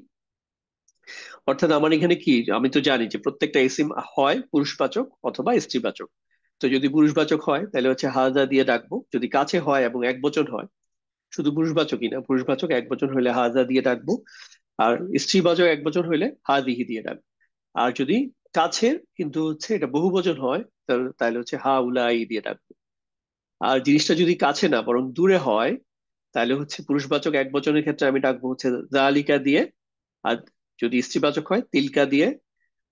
A: অর্থাৎ আমার এখানে কি, আমি তো জানি যে প্রত্যেকটা ইসিম হয় পুরুষবাচক অথবা স্ত্রীবাচক। তো যদি পুরুষবাচক হয় তাহলে হচ্ছে হাজা দিয়ে ডাকবো, যদি কাছে হয় এবং এক বচন হয়, শুধু পুরুষবাচকই না, পুরুষবাচক এক বচন হইলে হাজা দিয়ে ডাকবো, আর স্ত্রীবাচক এক বচন হইলে হাদিহি দিয়ে ডাকবো। আর যদি কাছের কিন্তু হচ্ছে এটা বহু বচন হয়, তাহলে হচ্ছে হা উলাই দিয়ে ডাকবো। আর জিনিসটা যদি কাছে না বরং দূরে হয়, তাহলে হচ্ছে পুরুষবাচক এক বচনের ক্ষেত্রে আমি ডাকবো হচ্ছে জালিকা দিয়ে, আর যদি স্ত্রীবাচক হয় তিলকা দিয়ে।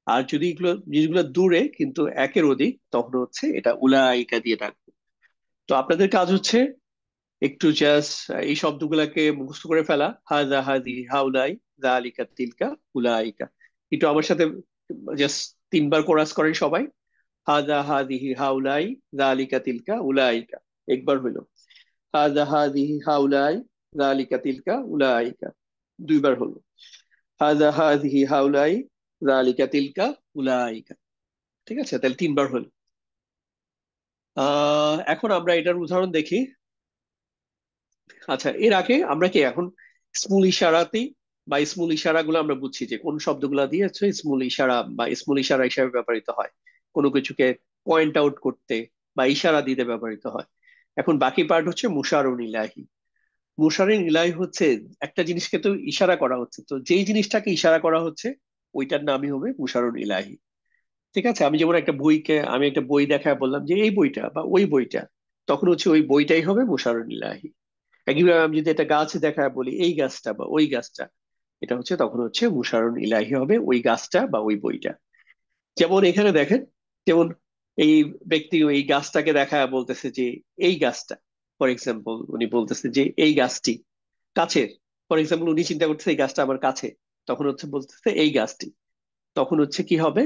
A: আর যদি এগুলো জিনিসগুলো দূরে কিন্তু একের অধিক, তখন হচ্ছে এটা উলাইকা দিয়ে ডাকবো। তো আপনাদের কাজ হচ্ছে একটু জাস্ট এই শব্দগুলাকে মুখস্থ করে ফেলা, হাজা হাজি হাউলাই, জালিকা তিলকা উলাইকা। একটু আমার সাথে জাস্ট 3বার কোরাস করেন সবাই। হাজা হাদিহি হাউলাই, জালিকা তিলকা উলাইকা। একবার হইলো। হাজা হাদিহি হাউলাই, জালিকা তিলকা উলাইকা। 2বার হলো। হাজা হাদিহি হাউলাই, জালিকা তিলকা উলাইকা। ঠিক আছে, তাহলে 3বার হলো। এখন আমরা এটার উদাহরণ দেখি। আচ্ছা, এর আগে আমরা কি এখন স্মুল ইশারাতেই বা স্মুল ইশারাগুলো আমরা বুঝছি যে কোন শব্দগুলো দিয়ে হচ্ছে স্মুল ইশারা বা স্মুল ইশারা হিসাবে ব্যবহৃত হয়, কোনো কিছুকে পয়েন্ট আউট করতে বা ইশারা দিতে ব্যবহৃত হয়। এখন বাকি পার্ট হচ্ছে মুশারুন ইলাহি। মুশারুন ইলাহি হচ্ছে একটা জিনিসকে তো ইশারা করা হচ্ছে, তো যেই জিনিসটাকে ইশারা করা হচ্ছে ওইটার নামই হবে মুশারুন ইলাহি। ঠিক আছে, আমি যেমন আমি একটা বই দেখায় বললাম যে এই বইটা বা ওই বইটা, তখন হচ্ছে ওই বইটাই হবে মুশারুন ইলাহি। একইভাবে আমি যদি একটা গাছ দেখায় বলি এই গাছটা বা ওই গাছটা, এটা হচ্ছে তখন হচ্ছে মুশারুন ইলাহি হবে ওই গাছটা বা ওই বইটা। যেমন এখানে দেখেন, যেমন এই ব্যক্তি ওই গাছটাকে দেখায় বলতেছে যে এই গাছটা, ফর এক্সাম্পল উনি বলতেছে যে এই গাছটি কাছের। ফর এক্সাম্পল উনি চিন্তা করতেছে এই গাছটা আমার কাছে, তখন হচ্ছে বলতেছে এই গাছটি। তখন হচ্ছে কি হবে?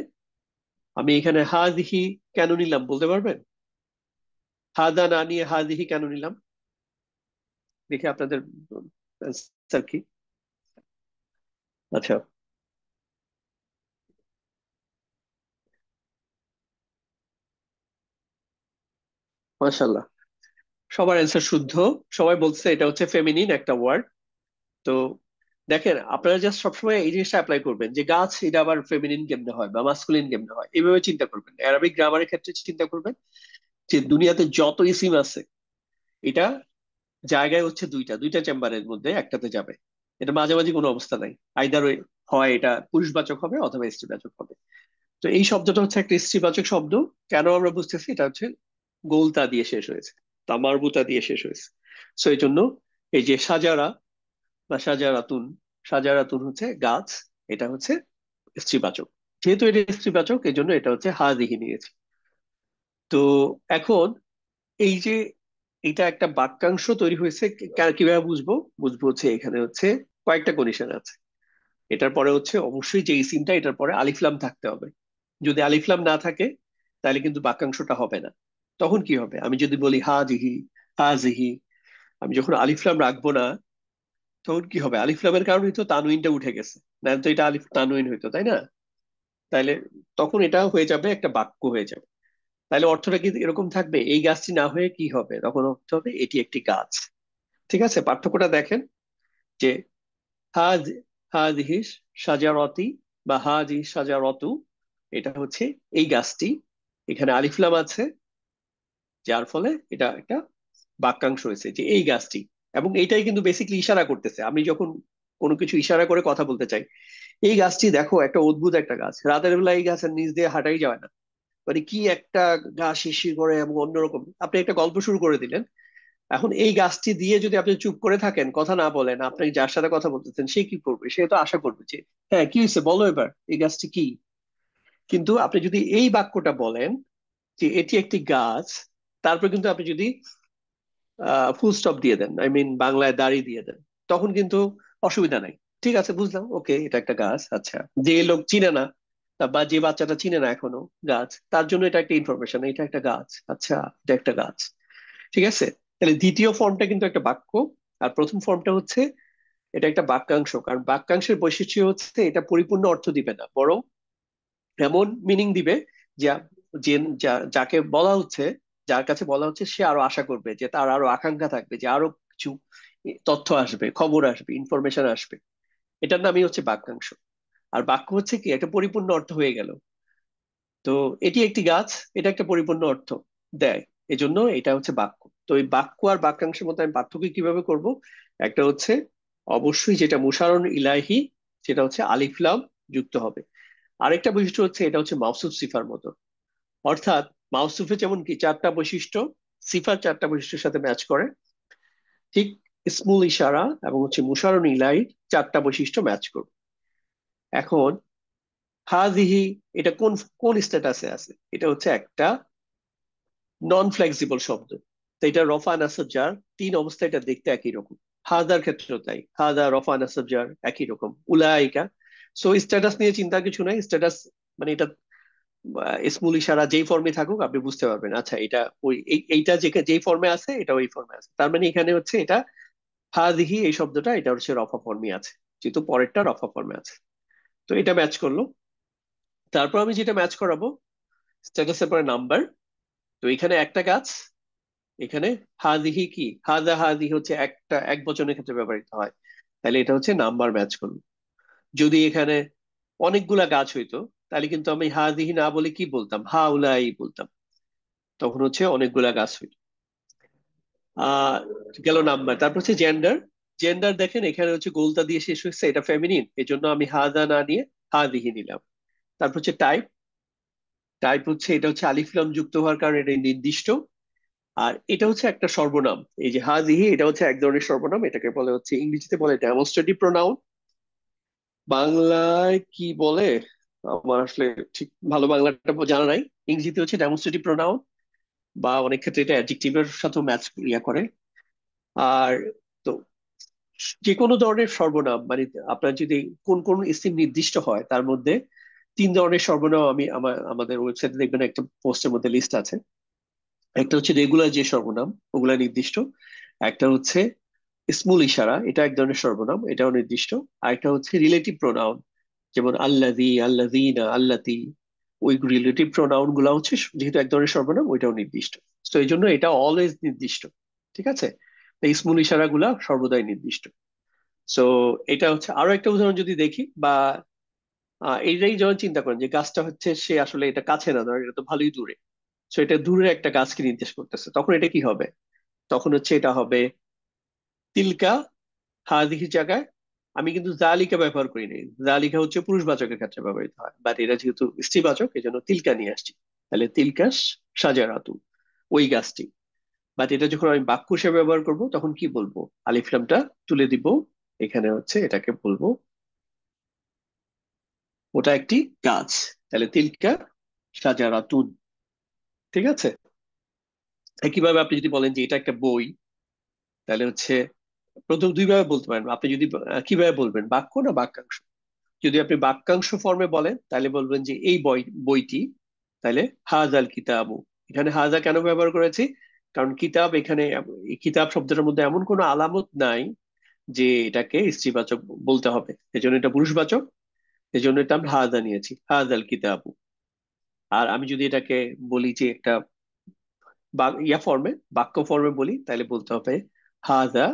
A: আমি এখানে হাদিহি কেন নিলাম বলতে পারবেন? হাদা না নিয়ে হাদিহি কেন নিলাম? দেখি আপনাদের answer কি। আচ্ছা, মাশাল্লাহ, সবার অ্যান্সার শুদ্ধ। সবাই বলছে এটা হচ্ছে ফেমিনিন একটা ওয়ার্ড। তো দেখেন, আপনারা জাস্ট সবসময় এই জিনিসটা অ্যাপ্লাই করবেন যে গাছ এটা আবার ফেমিনিন কেমনে হয় বা মাস্কুলিন কেমনে হয়, এইভাবে চিন্তা করবেন। অ্যারাবিক গ্রামারের ক্ষেত্রে চিন্তা করবেন যে দুনিয়াতে যত ইসিম আছে এটা জায়গায় হচ্ছে দুইটা দুইটা চেম্বারের মধ্যে একটাতে যাবে। এটা মাঝামাঝি কোনো অবস্থা নাই, আইদার হয় এটা পুরুষবাচক হবে অথবা স্ত্রীবাচক হবে। তো এই শব্দটা হচ্ছে একটা স্ত্রীবাচক শব্দ। কেন আমরা বুঝতেছি? এটা হচ্ছে গোলতা দিয়ে শেষ হয়েছে, তামারবুতা দিয়ে শেষ হয়েছে। সো এই জন্য এই যে সাজারা বা সাজারাতুন, সাজারাতুন হচ্ছে গাছ, এটা হচ্ছে স্ত্রীবাচক। যেহেতু এটা স্ত্রীবাচক এই জন্য এটা হচ্ছে হাদিহি নিয়েছি। তো এখন এই যে এটা একটা বাক্যাংশ তৈরি হয়েছে, কিভাবে বুঝবো? বুঝবো হচ্ছে এখানে হচ্ছে কয়েকটা কন্ডিশন আছে। এটার পরে হচ্ছে অবশ্যই যে ইসিমটা এটার পরে আলিফলাম থাকতে হবে। যদি আলিফলাম না থাকে তাহলে কিন্তু বাক্যাংশটা হবে না। তখন কি হবে? আমি যদি বলি হা জিহি, হা জিহি, আমি যখন আলিফলাম রাখবো না তখন কি হবে? আলিফলামের কারণে তো তানউইনটা উঠে গেছে, না তো এটা আলিফ তানউইন হইতো, তাই না? তাইলে তখন এটা হয়ে যাবে একটা বাক্য হয়ে যাবে। তাহলে অর্থটা কি এরকম থাকবে? এই গাছটি না হয়ে কি হবে? তখন অর্থ হবে এটি একটি গাছ। ঠিক আছে, পার্থক্যটা দেখেন যে হাজ, হাজিহি সাজারতি বা হাজি সাজারতু, এটা হচ্ছে এই গাছটি, এখানে আলিফলাম আছে যার ফলে এটা একটা বাক্যাংশ হয়েছে যে এই গাছটি। এবং এইটাই কিন্তু বেসিকলি ইশারা করতেছে, আমি যখন কোনো কিছু ইশারা করে কথা বলতে চাই, এই গাছটি দেখো একটা অদ্ভুত একটা গাছ, রাতের বেলা এই গাছের নিচ দিয়ে হাঁটাই যায় না, মানে কি একটা গা শিরশির করে এবং অন্যরকম। আপনি একটা গল্প শুরু করে দিলেন, এখন এই গাছটি দিয়ে যদি আপনি চুপ করে থাকেন, কথা না বলেন, আপনি যার সাথে কথা বলতেছেন সে কি করবে? সে তো আশা করবে যে হ্যাঁ কি হয়েছে বলো এবার, এই গাছটি কি। কিন্তু আপনি যদি এই বাক্যটা বলেন যে এটি একটি গাছ, তারপর কিন্তু আপনি যদি ফুল স্টপ দিয়ে দেন, আই মিন বাংলায় দাড়ি দিয়ে দেন, তখন কিন্তু অসুবিধা নাই। ঠিক আছে, বুঝলাম, ওকে এটা একটা গাছ। আচ্ছা, যে লোক চিনে না বা যে বাচ্চাটা চিনে না এখনো গাছ, তার জন্য এটা একটা ইনফরমেশন, এটা একটা গাছ, আচ্ছা এটা একটা গাছ। ঠিক আছে, তাহলে দ্বিতীয় ফর্মটা কিন্তু একটা বাক্য, আর প্রথম ফর্মটা হচ্ছে এটা একটা বাক্যাংশ। কারণ বাক্যাংশের বৈশিষ্ট্য হচ্ছে এটা পরিপূর্ণ অর্থ দিবে না, বরং এমন মিনিং দিবে যা, যে যাকে বলা হচ্ছে, যার কাছে বলা হচ্ছে সে আরো আশা করবে, যে তার আরো আকাঙ্ক্ষা থাকবে যে আরো কিছু তথ্য আসবে, খবর আসবে, ইনফরমেশন আসবে। এটার নামই হচ্ছে বাক্যাংশ। আর বাক্য হচ্ছে কি একটা পরিপূর্ণ অর্থ হয়ে গেল। তো এটি একটি গাছ, এটা একটা পরিপূর্ণ অর্থ দেয়, এজন্য এটা হচ্ছে বাক্য। তো এই বাক্য আর বাক্যাংশের মধ্যে আমি পার্থক্য কিভাবে করব? একটা হচ্ছে অবশ্যই যেটা মুশাররুন ইলাহি, সেটা হচ্ছে আলিফ লাম যুক্ত হবে। আরেকটা বৈশিষ্ট্য হচ্ছে এটা হচ্ছে মাওসুফ সিফার মতো, অর্থাৎ মাওসুফে যেমন কি চারটা বৈশিষ্ট্য, সিফার চারটা বৈশিষ্ট্যের সাথে ম্যাচ করে, ঠিক ইসমুল ইশারা এবং হচ্ছে মুশাররুন ইলাহি চারটা বৈশিষ্ট্য ম্যাচ করবে। এখন হাজিহি, এটা কোন কোন স্ট্যাটাসে আছে? এটা হচ্ছে একটা নন ফ্লেক্সিবল শব্দ। তো এটা রফা নাসব জার, তিন অবস্থায় এটা দেখতে একই রকম। হাদার ক্ষেত্রেও তাই, হাদা রফা নাসব জার একই রকম, উলাইকা। সো স্ট্যাটাস নিয়ে চিন্তা কিছু নাই, স্ট্যাটাস মানে এটা স্মুল ইশারা যেই ফর্মে থাকুক আপনি বুঝতে পারবেন আচ্ছা এটা ওই এইটা যে যেই ফর্মে আছে এটা ওই ফর্মে আছে। তার মানে এখানে হচ্ছে এটা হাদিহি, এই শব্দটা এটা হচ্ছে রফা ফর্মে আছে, যেহেতু পরেরটা রফা ফর্মে আছে। তো এটা ম্যাচ করলো। তারপর আমি যেটা ম্যাচ করাবো স্ট্যাটাসের পরে নাম্বার। তো এখানে একটা গাছ, এখানে হাদিহি কি, হাদা হাদিহি হচ্ছে একটা এক বচনের ক্ষেত্রে ব্যবহৃত হয়, তাহলে এটা হচ্ছে নাম্বার ম্যাচ করলো। যদি এখানে অনেকগুলা গাছ হইতো তাহলে কিন্তু আমি হাদিহি না বলে কি বলতাম, হা উলাই বলতাম, তখন হচ্ছে অনেকগুলা গাছ হইতো। আহ গেল নাম্বার। তারপর হচ্ছে জেন্ডার। জেন্ডার দেখেন এখানে হচ্ছে গোলতা দিয়ে শেষ হয়েছে, এটা ফেমিনিন, এই জন্য আমি হাদা না নিয়ে হাদিহি নিলাম। তারপর হচ্ছে টাইপ। টাইপ হচ্ছে এটা হচ্ছে আলিফ লাম যুক্ত হওয়ার কারণে এটা নির্দিষ্ট। আর এটা হচ্ছে একটা সর্বনাম, এই যে হাদিহি এটা হচ্ছে এক ধরনের সর্বনাম, এটাকে বলে হচ্ছে ইংরেজিতে বলে ডেমনস্ট্রেটিভ প্রোনাউন। বাংলায় কি বলে আমার আসলে ঠিক ভালো বাংলাটা জানা নাই। ইংরেজিতে হচ্ছে ডেমনস্ট্রেটিভ প্রোনাউন, বা অনেক ক্ষেত্রে এটা অ্যাডজেক্টিভের সাথে ম্যাচ ইয়া করে। আর তো যে কোনো ধরনের সর্বনাম মানে আপনার যদি কোন কোন ইসিম নির্দিষ্ট হয় তার মধ্যে তিন ধরনের সর্বনাম আমি আমাদের ওয়েবসাইটে দেখবেন একটা পোস্টের মধ্যে লিস্ট আছে। একটা হচ্ছে রেগুলার যে সর্বনাম, ওগুলা নির্দিষ্ট। একটা হচ্ছে স্মুল ইশারা, এটা এক ধরনের সর্বনাম, এটাও নির্দিষ্ট। আর একটা হচ্ছে রিলেটিভ প্রোনাউন, যেমন আল্লাযী, আল্লাযীনা, আল্লাতী। ওই রিলেটিভ প্রোনাউন গুলা হচ্ছে যেহেতু এক ধরনের সর্বনাম, ওইটাও নির্দিষ্ট। তো এই জন্য এটা অলওয়েজ নির্দিষ্ট। ঠিক আছে, এই স্মুল ইশারা গুলা সর্বদাই নির্দিষ্ট। সো এটা হচ্ছে আরো একটা উদাহরণ যদি দেখি, বা এইটাই যখন চিন্তা করেন যে গাছটা হচ্ছে সে আসলে এটা কাছে না, ধরেন এটা তো ভালোই দূরে, সো এটা দূরের একটা গাছকে নির্দেশ করতেছে, তখন এটা কি হবে? তখন হচ্ছে এটা হবে তিলকা। হাদিহির জায়গায় আমি কিন্তু জালিকা ব্যবহার করি নাই। জালিকা হচ্ছে পুরুষবাচকের ক্ষেত্রে ব্যবহৃত হয়, বাট এটা যেহেতু স্ত্রীবাচক এই জন্য তিলকা নিয়ে আসছি। তাহলে তিলকা সাজারাতু, ওই গাছটি। বাট এটা যখন আমি বাক্য হিসেবে ব্যবহার করব তখন কি বলবো, আলিফ লামটা তুলে দিব। এখানে হচ্ছে এটাকে বলবো ওটা একটি গাছ। তাহলে তিলকা সাজারাতুন। ঠিক আছে। একইভাবে আপনি যদি বলেন যে এটা একটা বই, তাহলে হচ্ছে প্রথম দুইভাবে বলতে পারেন আপনি। যদি কিভাবে বলবেন, বাক্য না বাক্যাংশ? যদি আপনি বাক্যাংশ ফর্মে বলেন তাহলে বলবেন যে এই বইটি। তাহলে হাজাল কিতাবু। এখানে হাজা কেন ব্যবহার করেছি, কারণ কিতাব এখানে এই কিতাব শব্দটার মধ্যে এমন কোনো আলামত নাই যে এটাকে স্ত্রীবাচক বলতে হবে, এজন্য এটা পুরুষবাচক। এজন্য এটা আমি হাজা নিয়েছি, হাজাল কিতাবু। আর আমি যদি এটাকে বলি যে একটা ইয়া ফর্মে, বাক্য ফর্মে বলি, তাহলে বলতে হবে হাজা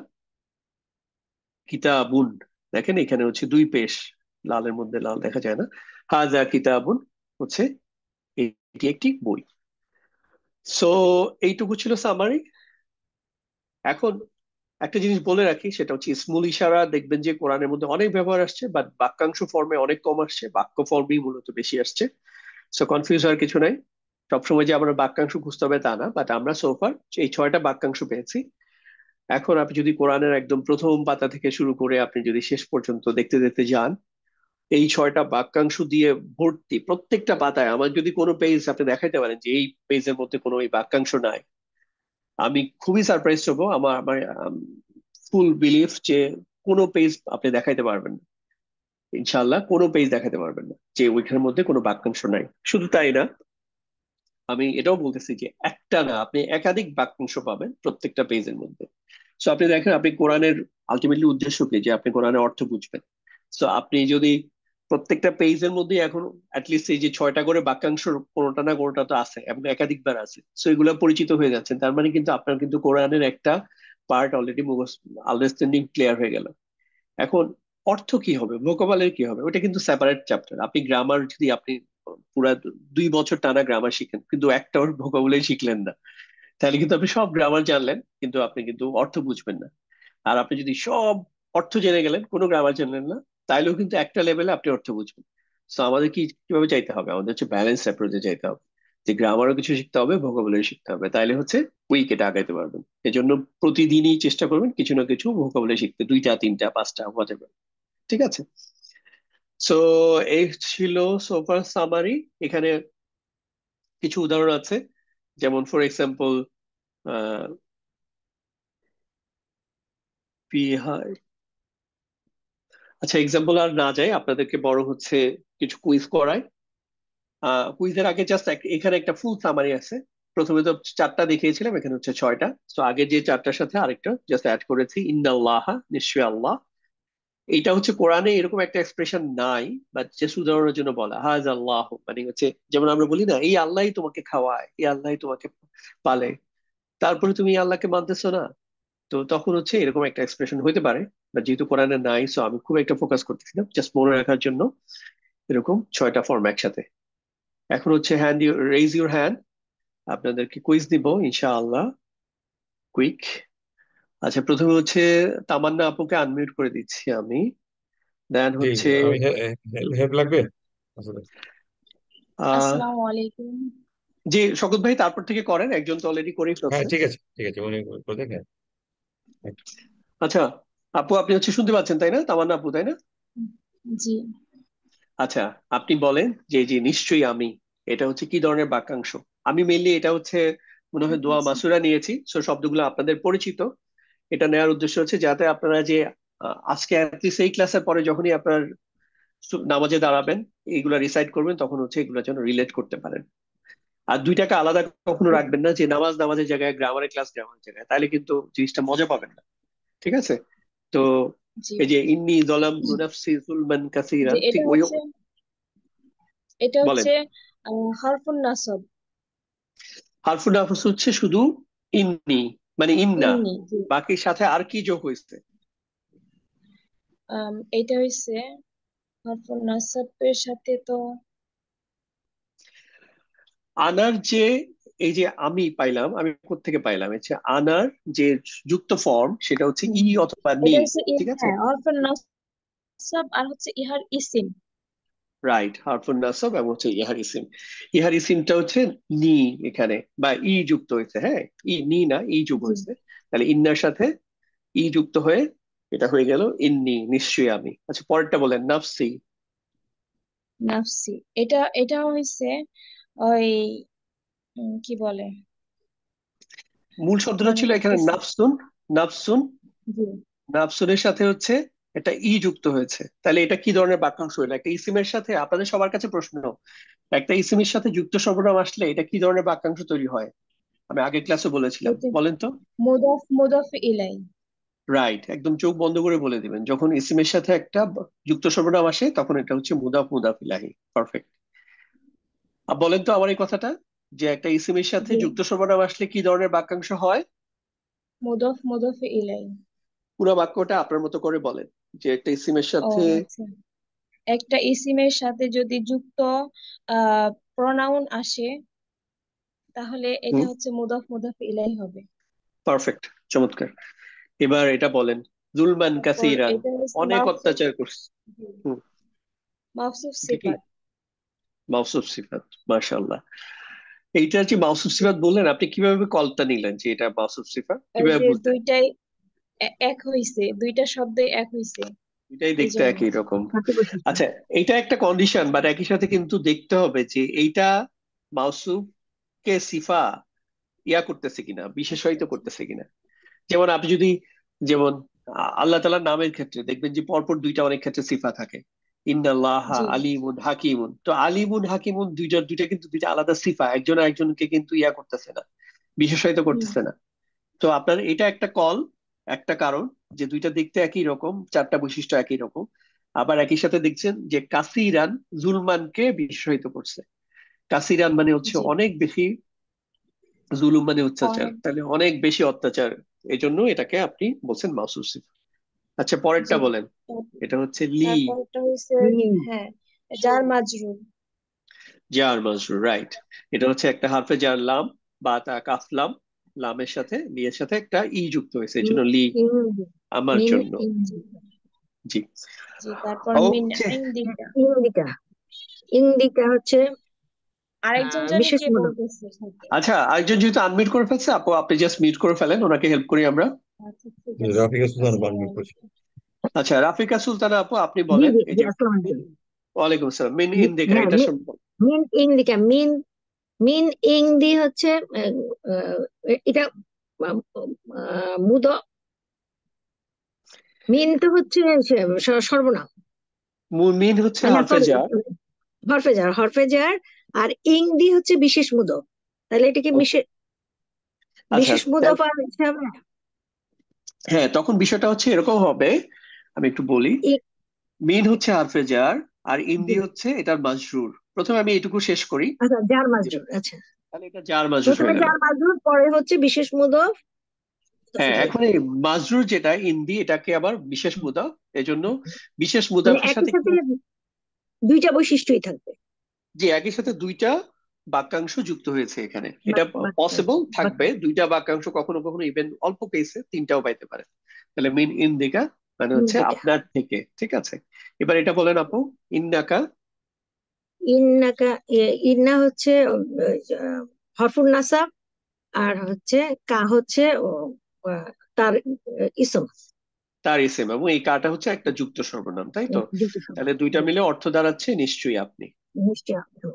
A: কিতাবুন। দেখেন এখানে হচ্ছে দুই পেশ, লালের মধ্যে লাল দেখা যায় না। হাজা কিতাবুন হচ্ছে এটি একটি বই। সো এইটুকু ছিল সামারি। এখন একটা জিনিস বলে রাখি, সেটা হচ্ছে ইসমুল ইশারা দেখবেন যে কোরআনের মধ্যে অনেক ব্যবহার আসছে, বাট বাক্যাংশ ফর্মে অনেক কম আসছে, বাক্য ফর্মেই মূলত বেশি আসছে। সো কনফিউজ হওয়ার কিছু নাই। সবসময় যে আমরা বাক্যাংশ খুঁজতে হবে তা না, বাট আমরা সোফার এই 6টা বাক্যাংশ পেয়েছি। এখন আপনি যদি কোরআনের একদম প্রথম পাতা থেকে শুরু করে আপনি যদি শেষ পর্যন্ত দেখতে দেখতে যান, এই 6টা বাক্যাংশ দিয়ে ভর্তি। প্রত্যেকটা পাতায় আমার যদি কোনো পেজ আপনি দেখাইতে পারেন যে এই পেজের মধ্যে কোনো এই বাক্যাংশ নাই, আমি খুবই সারপ্রাইজ হবো। আমার আমার ফুল বিলিফ যে কোনো পেজ আপনি দেখাইতে পারবেন না, ইনশাল্লাহ কোনো পেজ দেখাতে পারবেন না যে ওইখানের মধ্যে কোনো বাক্যাংশ নাই। শুধু তাই না, আমি এটাও বলতেছি যে একটা না, আপনি একাধিক বাক্যাংশ পাবেন প্রত্যেকটা পেজের মধ্যে। সো আপনি দেখেন, আপনি কোরআনের আলটিমেটলি উদ্দেশ্য কি, যে আপনি কোরআনের অর্থ বুঝবেন। সো আপনি যদি প্রত্যেকটা পেজের মধ্যে এখন অ্যাটলিস্ট এই যে 6টা করে বাক্যাংশ কোনোটা না কোনোটা তো আছে এবং একাধিকবার আছে, সো এগুলো পরিচিত হয়ে যাচ্ছেন, তার মানে কিন্তু আপনার কিন্তু কোরআনের একটা পার্ট অলরেডি মুখস্থ, আন্ডারস্ট্যান্ডিং ক্লিয়ার হয়ে গেল। এখন অর্থ কি হবে, ভোকাবুলারি কি হবে, ওটা কিন্তু সেপারেট চ্যাপ্টার। আপনি গ্রামার যদি আপনি পুরা 2 বছর টানা গ্রামার শিখেন কিন্তু একটা ভোকাবুলারি শিখলেন না, তাহলে কিন্তু আপনি সব গ্রামার জানলেন কিন্তু আপনি কিন্তু অর্থ বুঝবেন না। আর আপনি যদি সব অর্থ জেনে গেলেন কোনো গ্রামার জানলেন না, তাইলেও কিন্তু একটা লেভেলে আপনি অর্থ বুঝবেন। তো আমাদের কিভাবে চাইতে হবে, আমাদের হচ্ছে ব্যালেন্স অ্যাপ্রোচে চাইতে হবে, যে গ্রামারও কিছু শিখতে হবে, ভোকাবুলারি শিখতে হবে, তাইলে হচ্ছে উইকেটে আগাইতে পারবেন। এজন্য প্রতিদিনই চেষ্টা করবেন কিছু না কিছু ভোকাবুলারি শিখতে, 2টা 3টা 5টা হোয়াটএভার। ঠিক আছে। সো এই ছিল সোফার সামারি। এখানে কিছু উদাহরণ আছে, যেমন ফর এক্সাম্পল আহ আচ্ছা, এক্সাম্পল আর না যাই, আপনাদেরকে বড় হচ্ছে কিছু কুইজ করায়। কুইজের আগে জাস্ট এখানে একটা ফুল সামারি আছে। প্রথমে তো 4টা দেখিয়েছিলাম, এখানে হচ্ছে 6টা। তো আগে যে 4টার সাথে আরেকটা জাস্ট অ্যাড করেছি, ইন্নাল্লাহ, নিশ্চয় আল্লাহ। এইটা হচ্ছে কোরআনে এরকম একটা এক্সপ্রেশন নাই, বাট জাস্ট উদাহরণের জন্য বলা, হাজ আল্লাহ, মানে হচ্ছে যেমন আমরা বলি না, এই আল্লাহই তোমাকে খাওয়ায়, এই আল্লাহই তোমাকে পালে, তারপরে তুমি এই আল্লাহকে মানতেছো না। তো তখন হচ্ছে এরকম একটা এক্সপ্রেশন হইতে পারে, বাট যেহেতু কোরআনে নাই, সো আমি খুব একটা ফোকাস করতেছি না, জাস্ট মনে রাখার জন্য এরকম 6টা ফর্ম একসাথে। এখন হচ্ছে হ্যান্ড, রেইজ ইউর হ্যান্ড, আপনাদেরকে কুইজ দিব ইনশাআল্লাহ, কুইক। আচ্ছা, প্রথমে হচ্ছে তামান্না আপুকে আনমিউট করে দিচ্ছি আমি। দেন
D: জি,
A: হচ্ছে
D: আমি হেল্প লাগবে আসলে।
A: আহ
E: আসসালামু আলাইকুম।
A: জি, শকত ভাই তারপর থেকে করেন, একজন তো অলরেডি করেই
D: হ্যাঁ,
A: ফেলছে।
D: ঠিক আছে, ঠিক আছে, উনি করে দেখেন।
A: আচ্ছা আপু, আপনি হচ্ছে শুনতে পাচ্ছেন তাই না, তামান্না আপু তাই না?
E: জি,
A: আচ্ছা, আপনি বলেন যে যে নিশ্চয়ই আমি, এটা হচ্ছে কি ধরনের বাক্যাংশ? আমি মেইনলি এটা হচ্ছে মনে হয়
E: ঠিক
A: দোয়া
E: আছে।
A: মাসুরা নিয়েছি, সো শব্দগুলো আপনাদের পরিচিত। এটা নেওয়ার উদ্দেশ্য হচ্ছে যাতে আপনারা যে আজকে অ্যাটলিস্ট এই ক্লাসের পরে যখনই আপনার নামাজে দাঁড়াবেন, এইগুলা রিসাইড করবেন, তখন হচ্ছে এগুলোর জন্য রিলেট করতে পারেন। আর 2টাকে আলাদা কখনো রাখবেন না, যে নামাজের জায়গায় গ্রামারের ক্লাস গ্রামারের জায়গায়, তাহলে কিন্তু জিনিসটা মজা পাবেন না। ঠিক আছে। তো
E: জি,
A: এই যে ইন্নি যালামতু নাফসি যুলমান কাসীরা,
E: যে
A: ঠিক
E: এটা
A: ওই।
E: হচ্ছে এটা
A: বলেন।
E: হচ্ছে হারফুন নাসব।
A: হারফুন নাফস হচ্ছে শুধু ইন্নি, মানে ইন্না,
E: ইন্নি, জি।
A: বাকির সাথে আর কি যোগ হয়েছে?
E: এটা হচ্ছে হারফুন নাসবের সাথে তো
A: আনার যে এই যে আমি পাইলাম, আমি কোত্থেকে পাইলাম? হচ্ছে আনার যে যুক্ত ফর্ম সেটা হচ্ছে ই অথবা নি।
E: এটা হচ্ছে
A: ঠিক আছে,
E: হ্যাঁ হরফুন নাসব আর হচ্ছে ইহার ইসিম।
A: রাইট। হারফুন নাসব এবং হচ্ছে ইহার ইসিম। ইহার ইসিমটা হচ্ছে নি এখানে, বা ই যুক্ত হয়েছে। হ্যাঁ, ই নি না, ই যোগ
E: জি,
A: হয়েছে। তাহলে ইন্নার সাথে ই যুক্ত হয়ে এটা হয়ে গেল ইন্নি, নিশ্চয়ই আমি। আচ্ছা, পরেরটা বলেন, নাফসি।
E: নাফসি। এটা হচ্ছে ওই কি বলে,
A: মূল শব্দটা
E: মনে
A: ছিল এখানে
E: করতেছি।
A: নাফসুন। নাফসুন,
E: জি,
A: নাফসুনের সাথে হচ্ছে একটা ই যুক্ত হয়েছে। তাহলে এটা কি ধরনের বাক্যাংশ হলো? একটা ইসিমের সাথে, আপনাদের সবার কাছে প্রশ্ন, একটা ইসিমের সাথে যুক্ত সর্বনাম আসলে এটা কি ধরনের বাক্যাংশ তৈরি হয়? আমি আগের ক্লাসে বলেছিলাম,
E: এটা
A: বলেন তো।
E: মুদাফ ইলাই।
A: রাইট, একদম চোখ বন্ধ করে বলে দিবেন, যখন ইসিমের সাথে একটা যুক্ত সর্বনাম আসে তখন এটা হচ্ছে মুদাফ মুদাফ ইলাহি। পারফেক্ট। আর বলেন তো আমার এই কথাটা, যে একটা ইসিমের সাথে
E: জি,
A: যুক্ত সর্বনাম আসলে কি ধরনের বাক্যাংশ হয়?
E: মুদাফ ইলাই।
A: পুরো বাক্যটা আপনার মতো করে বলেন, যে একটা ইসিমের
E: ও
A: সাথে।
E: আচ্ছা, একটা ইসিমের সাথে যদি যুক্ত প্রনাউন আসে তাহলে এটা
A: হুম,
E: হচ্ছে মুদাফ ইলাই হবে।
A: পারফেক্ট, চমৎকার। এবার এটা বলেন, জুলমান
E: তারপর
A: কাসিরান,
E: এটা হচ্ছে
A: অনেক অত্যাচার করছে। হুম,
E: মাউসুফ
A: এটা কি?
E: সিফাত।
A: মাউসুফ সিফাত, মাশাআল্লাহ। এইটা যে মাউসুফ সিফাত বললেন, আপনি কিভাবে কলটা নিলেন যে এটা মাউসুফ সিফাত,
E: ওই
A: কিভাবে
E: যে
A: বুঝলেন?
E: দুইটাই এক হইছে, দুইটা শব্দই এক হইছে
A: এটাই
E: এই
A: দেখতে
E: জন্য।
A: একই রকম।
B: হাতে বৈশিষ্ট্য।
A: আচ্ছা, এটা একটা কন্ডিশন, বাট একই সাথে কিন্তু দেখতে হবে যে এইটা মাউসুফ কে সিফা ইয়া করতেছে কিনা,
E: আচ্ছা
A: বিশেষায়িত
E: আচ্ছা।
A: করতেছে কিনা। যেমন আপনি যদি, যেমন আল্লাহ তাআলার নামের ক্ষেত্রে দেখবেন যে পরপর দুইটা অনেক ক্ষেত্রে সিফা থাকে। ইন্নাল্লাহা
E: জি,
A: আলিমুন হাকিমুন, তো আলিমুন হাকিমুন দুইটা কিন্তু দুইটা আলাদা সিফা, একজন আরেকজনকে কিন্তু ইয়া করতেছে না, বিশেষায়িত
E: হুম,
A: করতেছে না। তো আপনার এটা একটা কল, একটা কারণ, যে দুইটা দেখতে একই রকম, চারটা বৈশিষ্ট্য একই রকম। আবার একই সাথে দেখছেন যে কাসিরান জুলমানকে বিশেষায়িত করছে। কাসিরান মানে হচ্ছে
E: জি,
A: অনেক বেশি, জুলুম মানে অত্যাচার,
E: অনেক।
A: তাহলে অনেক বেশি অত্যাচার, এই জন্য এটাকে আপনি বলছেন মাসুস সিফা। আচ্ছা,
E: জি,
A: পরেরটা বলেন,
E: তার-
A: এটা হচ্ছে লি।
E: তারপরটা হচ্ছে
B: মিম।
E: হ্যাঁ জার মাজরুর।
A: জার মাজরুর, রাইট। এটা হচ্ছে একটা হারফে জার লাম, বা তা কাফ লাম, লামের সাথে লি এর সাথে একটা ই যুক্ত হয়েছে, এই জন্য লি,
B: ইংরেজি।
A: আমার
B: মিন
A: জন্য।
E: জি,
A: জি।
E: জি, তারপর মিন
A: ওকে।
E: ইন্দিকা।
B: ইন্দিকা। ইন্দিকা হচ্ছে
E: আরেকজন জানি
B: বিশেষ
E: কে
B: মূলক।
E: বলতেছে সাথে।
A: আচ্ছা, আরেকজন যেহেতু আনমিউট করে ফেলছে, আপু আপনি জাস্ট মিউট করে ফেলেন, ওনাকে হেল্প করি আমরা।
E: আচ্ছা ঠিক আছে।
D: রাফিকা সুলতান
E: আসসালামু
D: বানমিট করছে।
E: আলাইকুম।
A: আচ্ছা, রাফিকা সুলতানা আপু, আপনি
B: জি
A: বলেন
B: জি
A: এই
B: জি,
A: যে
B: আসসালামু
A: মিন,
B: আলাইকুম।
A: ওয়ালাইকুম আসসালাম, মিন ইন্দিকা
B: হ্যাঁ,
A: এটা সম্ভব।
B: মিন ইন্দিকা। মিন মিন ইংদি হচ্ছে এটা মুদ। মিন তো হচ্ছে সর্বনাম।
A: মিন হচ্ছে
B: না
A: হারফে
B: সরি,
A: জার।
B: হরফেজার হরফেজার। আর ইংদি হচ্ছে বিশেষ মুদফ। তাহলে এটা কি
A: ওকে, আচ্ছা।
B: বিশেষ মুদফ আর হিসাবে
A: হ্যাঁ, তখন বিষয়টা হচ্ছে এরকম হবে, আমি একটু বলি।
B: ই-
A: মিন হচ্ছে হারফে জার, আর ইন্দি
B: জি।
A: হচ্ছে এটার মাজরুর। প্রথমে আমি এটুকু শেষ করি,
B: আচ্ছা, জার
A: যে
B: মাজরুর। আচ্ছা,
A: তাহলে এটা জার মাজরুর
B: প্রথমে
A: হয়ে গেল।
B: জার মাজরুর, পরে হচ্ছে বিশেষ মুদফ
A: হ্যাঁ,
B: ইলাইহি।
A: এখন এই মাজরুর যেটা ইন্দি, এটাকে আবার বিশেষ মুদাফ, এজন্য বিশেষ
B: মানে
A: মুদাফের
B: একই
A: সাথে কি
B: সাথে
A: হচ্ছে?
B: দুইটা বৈশিষ্ট্যই থাকবে।
A: যে একই সাথে দুইটা বাক্যাংশ যুক্ত হয়েছে এখানে, এটা পসিবল
B: বাক্যাংশ
A: থাকবে,
B: বাক্যাংশ।
A: দুইটা বাক্যাংশ, কখনো কখনো ইভেন অল্প কেসে তিনটাও পাইতে পারে। তাহলে মিন ইন্দিকা মানে হচ্ছে
B: ইন্দিকা।
A: আপনার থেকে, ঠিক আছে। এবার এটা বলেন আপু, ইন্নাকা।
B: ইন্নাকা। ইন্না হচ্ছে হরফুন নাসাব। আর হচ্ছে কা হচ্ছে আহ, তার ইসম।
A: তার ইসেম, এবং এই কাটা হচ্ছে একটা যুক্ত সর্বনাম, তাই তো?
B: যুক্ত
A: তাহলে
B: সর্বনাম।
A: দুইটা
B: জি,
A: মিলে অর্থ দাঁড়াচ্ছে নিশ্চয়ই আপনি।
B: নিশ্চয়ই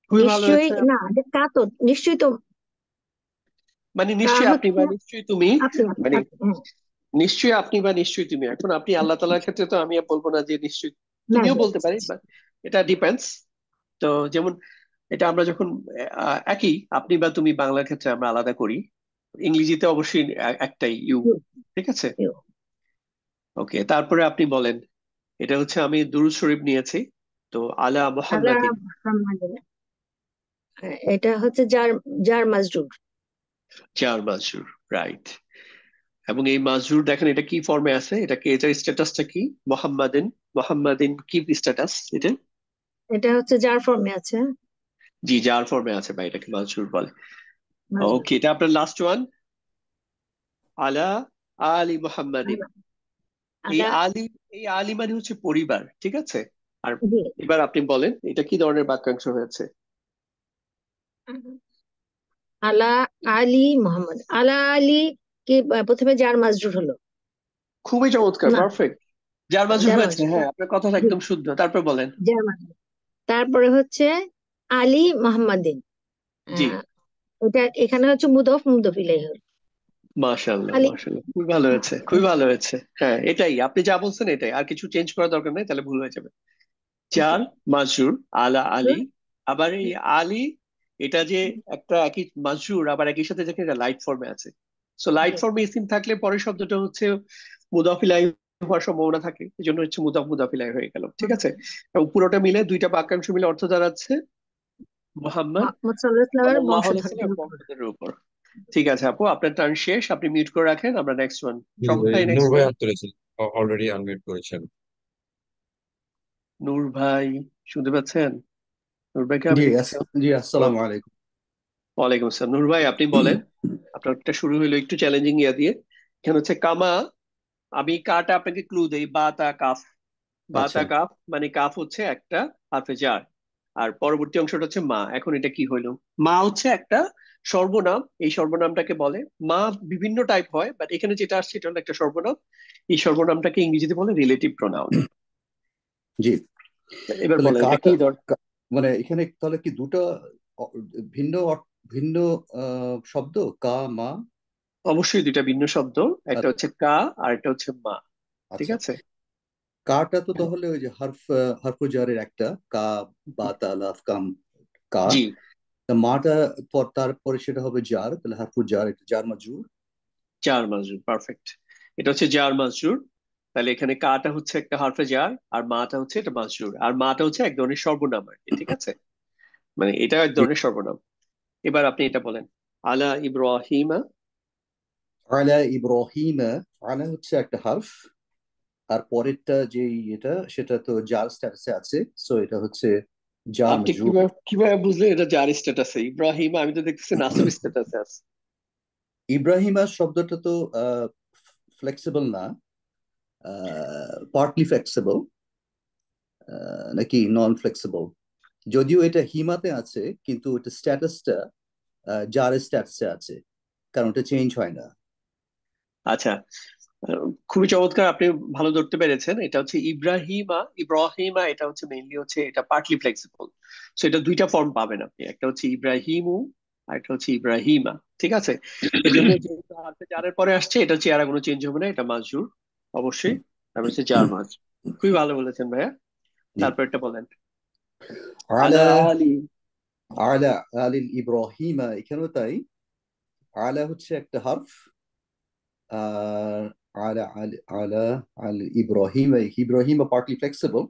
A: খুবই ভালো
B: নিশ্চয়ই
A: হয়েছে।
B: না, যে কা তো নিশ্চয়ই তো।
A: মানে
B: কা
A: নিশ্চয়ই আপনি
B: হচ্ছে
A: বা নিশ্চয়ই তুমি,
B: আপনি আপনি
A: মানে
B: আপনি, হ্যাঁ।
A: নিশ্চয়ই আপনি বা নিশ্চয়ই তুমি। এখন আপনি আল্লাহ তাআলার ক্ষেত্রে তো আমি বলবো না যে নিশ্চয়ই,
B: না
A: তুমিও
B: জি,
A: বলতে পারি, but এটা ডিপেন্ডস। তো যেমন এটা আমরা যখন একই আপনি বা তুমি বাংলার ক্ষেত্রে আমরা আলাদা করি, ইংরেজিতে অবশ্যই একটাই ইউ,
B: জি,
A: ঠিক আছে।
B: জি।
A: ওকে, তারপরে আপনি বলেন, এটা হচ্ছে আমি দুরূদ শরীফ নিয়েছি, তো আলা
B: আলা
A: মুহাম্মাদিন।
B: মুহাম্মাদিন। এটা হচ্ছে জার জার মাজরুর।
A: চার মাজরুর, রাইট। এবং এই মাজরুর দেখেন এটা কি ফর্মে আছে, এটা কি, এটার স্ট্যাটাসটা কি? মোহাম্মদিন, মোহাম্মদিন কি স্ট্যাটাস এটা?
B: এটা হচ্ছে জার ফর্মে আছে।
A: জি, যার ফর্মে আছে বা এটাকে মাজরুর বলে।
B: মাজরুর।
A: ওকে, এটা আপনার লাস্ট ওয়ান। আলা আলি মুহাম্মাদিন। এই
B: আলা।
A: আলি, এই আলি মানে হচ্ছে পরিবার, ঠিক আছে? আর
B: জি।
A: এবার আপনি বলেন এটা কি ধরনের বাক্যাংশ হয়েছে?
B: আলা আলী মোহাম্মদ, আলা আলী কি প্রথমে যার মাজরুর হলো?
A: খুবই চমৎকার,
B: না,
A: পারফেক্ট। যার মাজরুর
B: যার
A: হয়েছে,
B: মাজরুর।
A: হ্যাঁ, আপনার কথাটা
B: জি,
A: একদম শুদ্ধ। তারপর বলেন।
B: যার মাজরুর। তারপরে হচ্ছে আলী মোহাম্মদিন।
A: জি,
B: আহ এটা এখানে হচ্ছে মুদফ মুদফ ইলাইহি হলো।
A: মাশাআল্লাহ
B: আলী।
A: মাশাআল্লাহ, খুবই ভালো হয়েছে, খুবই ভালো হয়েছে। হ্যাঁ, এটাই আপনি যা বলছেন, এটাই, আর কিছু চেঞ্জ করার দরকার নেই, তাহলে ভুল হয়ে যাবে।
B: ওকে।
A: যার মাজরুর আলা আলী। আবার এই আলী, এটা যে একটা একই মাজরুর, আবার একই সাথে দেখেন এটা লাইট ফর্মে আছে। সো লাইট ফর্মে ইসিম থাকলে পরের শব্দটা হচ্ছে মুদাফ ইলাইহি হওয়ার সম্ভাবনা থাকে, এই জন্য হচ্ছে মুদাফ মুদাফ ইলাইহি হয়ে গেল, ঠিক আছে? এবং পুরোটা মিলে দুইটা বাক্যাংশ মিলে অর্থ দাঁড়াচ্ছে মোহাম্মদ
B: মোহাম্মদ সাল্লাল্লাহু আলাইহি ওয়াসাল্লামের
A: সাল্লাল্লাহু আলাইহি
B: বংশধরদের
A: ওয়াসাল্লাম
B: উপর।
A: বংশধরের উপর। ঠিক আছে আপু, আপনার টার্ন শেষ, আপনি মিউট করে রাখেন, আমরা নেক্সট ওয়ান।
D: জি
A: শঙ্খ
D: ভাই,
A: ভাই,
D: নূর
A: নেক্সট
D: ভাই
A: ওয়ান।
D: হাত তুলেছেন, অলরেডি আনমিউট করেছেন।
A: নূর ভাই, শুনতে পাচ্ছেন? নূর ভাইকে
F: জি
A: আমি
F: জি, আসসালামু আলাইকুম।
A: ওয়ালাইকুম আসসালাম। নূর ভাই আপনি বলেন। আপনারটা শুরু হলো একটু চ্যালেঞ্জিং ইয়া দিয়ে। এখানে হচ্ছে কামা, আমি কাটা আপনাকে ক্লু দেই, বা তা কাফ। বা
F: আচ্ছা,
A: তা কাফ মানে কাফ হচ্ছে একটা হারফে জার, আর পরবর্তী অংশটা হচ্ছে মা। এখন এটা কি হইলো? মা হচ্ছে একটা সর্বনাম, এই সর্বনামটাকে বলে মা। বিভিন্ন টাইপ হয়, বাট এখানে যেটা আসছে এটা হলো একটা সর্বনাম। এই সর্বনামটাকে ইংরেজিতে বলে রিলেটিভ প্রোনাউন।
F: জি।
A: এবার
F: তাহলে
A: বলেন এটা
F: কাটা
A: কি ধর।
F: মানে এখানে তাহলে কি দুটো অ- ভিন্ন ভিন্ন শব্দ, কা মা?
A: অবশ্যই দুইটা ভিন্ন শব্দ, একটা
F: আ-
A: হচ্ছে কা আর একটা হচ্ছে মা, ঠিক
F: আচ্ছা,
A: আছে?
F: কাটা তো তাহলে ওই যে হারফ জারের একটা, কা বা তা লাফ কাম, কা।
A: জি,
F: তা মাটা তারপরে সেটা হবে জার, তাহলে হারফ জার, এটা জার মাজরুর।
A: জার মাজরুর, পারফেক্ট। এটা হচ্ছে জার মাজরুর। তাহলে এখানে কাটা হচ্ছে একটা হরফে জার, আর মাটা হচ্ছে এটা মাজরুর, আর মাটা হচ্ছে এক ধরনের সর্বনাম আর কি, ঠিক আছে? মানে এটা এক
F: জি।
A: ধরনের সর্বনাম। এবার আপনি এটা বলেন। আলা ইব্রাহিমা।
F: আলা ইব্রাহিম, আলা হচ্ছে একটা হারফ, আর পরেরটা যে এটা সেটা তো জার স্ট্যাটাসে আছে, সো এটা হচ্ছে জার
A: আপনি
F: মাজরুর।
A: কিভাবে কিভাবে বুঝলেন এটা জার স্ট্যাটাসে? ইব্রাহিমা আমি তো দেখতেছি নাসব স্ট্যাটাসে আছে।
F: ইব্রাহিমা শব্দটা তো ফ্লেক্সিবল না, পার্টলি ফ্লেক্সিবল নাকি নন ফ্লেক্সিবল? যদিও এটা হিমাতে আছে, কিন্তু এটা স্ট্যাটাসটা জার স্ট্যাটাসে আছে, কারণ এটা চেঞ্জ হয় না।
A: আচ্ছা, খুবই চমৎকার, আপনি ভালো ধরতে পেরেছেন। এটা হচ্ছে ইব্রাহিমা, ইব্রাহিমা এটা হচ্ছে মেইনলি হচ্ছে এটা পার্টলি ফ্লেক্সিবল। সো এটা দুইটা ফর্ম পাবেন আপনি, একটা হচ্ছে ইব্রাহিমু আর একটা হচ্ছে ইব্রাহিমা, ঠিক আছে? এই জন্য যেহেতু হারফে জারের পরে আসছে, এটা হচ্ছে আর কোনো চেঞ্জ হবে না, এটা মাজরুর অবশ্যই। তারপর হচ্ছে জার মাজ। খুবই ভালো বলেছেন ভাইয়া।
F: জি।
A: তারপর একটা বলেন। আলা
F: আলা
A: আলি।
F: আলা আলিল ইব্রাহিমা, এখানেও তাই। আলা হচ্ছে একটা হারফ, আর আলা আলা আল ইব্রাহিমা, ইব্রাহিমা পার্টলি ফ্লেক্সিবল।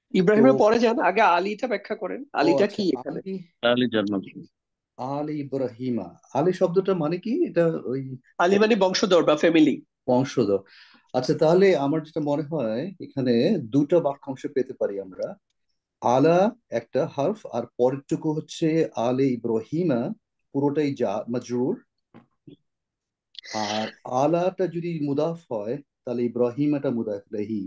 F: তো
A: ইব্রাহিমের পরে যান, আগে আলিটা ব্যাখ্যা করেন,
F: ও
A: আলিটা
F: আচ্ছা,
A: কি এখানে?
F: আলী,
G: আলী জান্নাতুল।
F: আলী ইব্রাহিমা, আলী শব্দটা মানে কি? এটা ওই
A: আলি মানে বংশধর বা ফ্যামিলি।
F: বংশধর। আচ্ছা, তাহলে আমার যেটা মনে হয় এখানে দুটো বাক্যাংশ পেতে পারি আমরা। আলা একটা হারফ, আর পরেরটুকু হচ্ছে আলে ইব্রাহিমা, পুরোটাই যা মাজরুর। আর আলাটা যদি মুদাফ হয়, তাহলে ইব্রাহিমাটা মুদাফ ইলাইহি।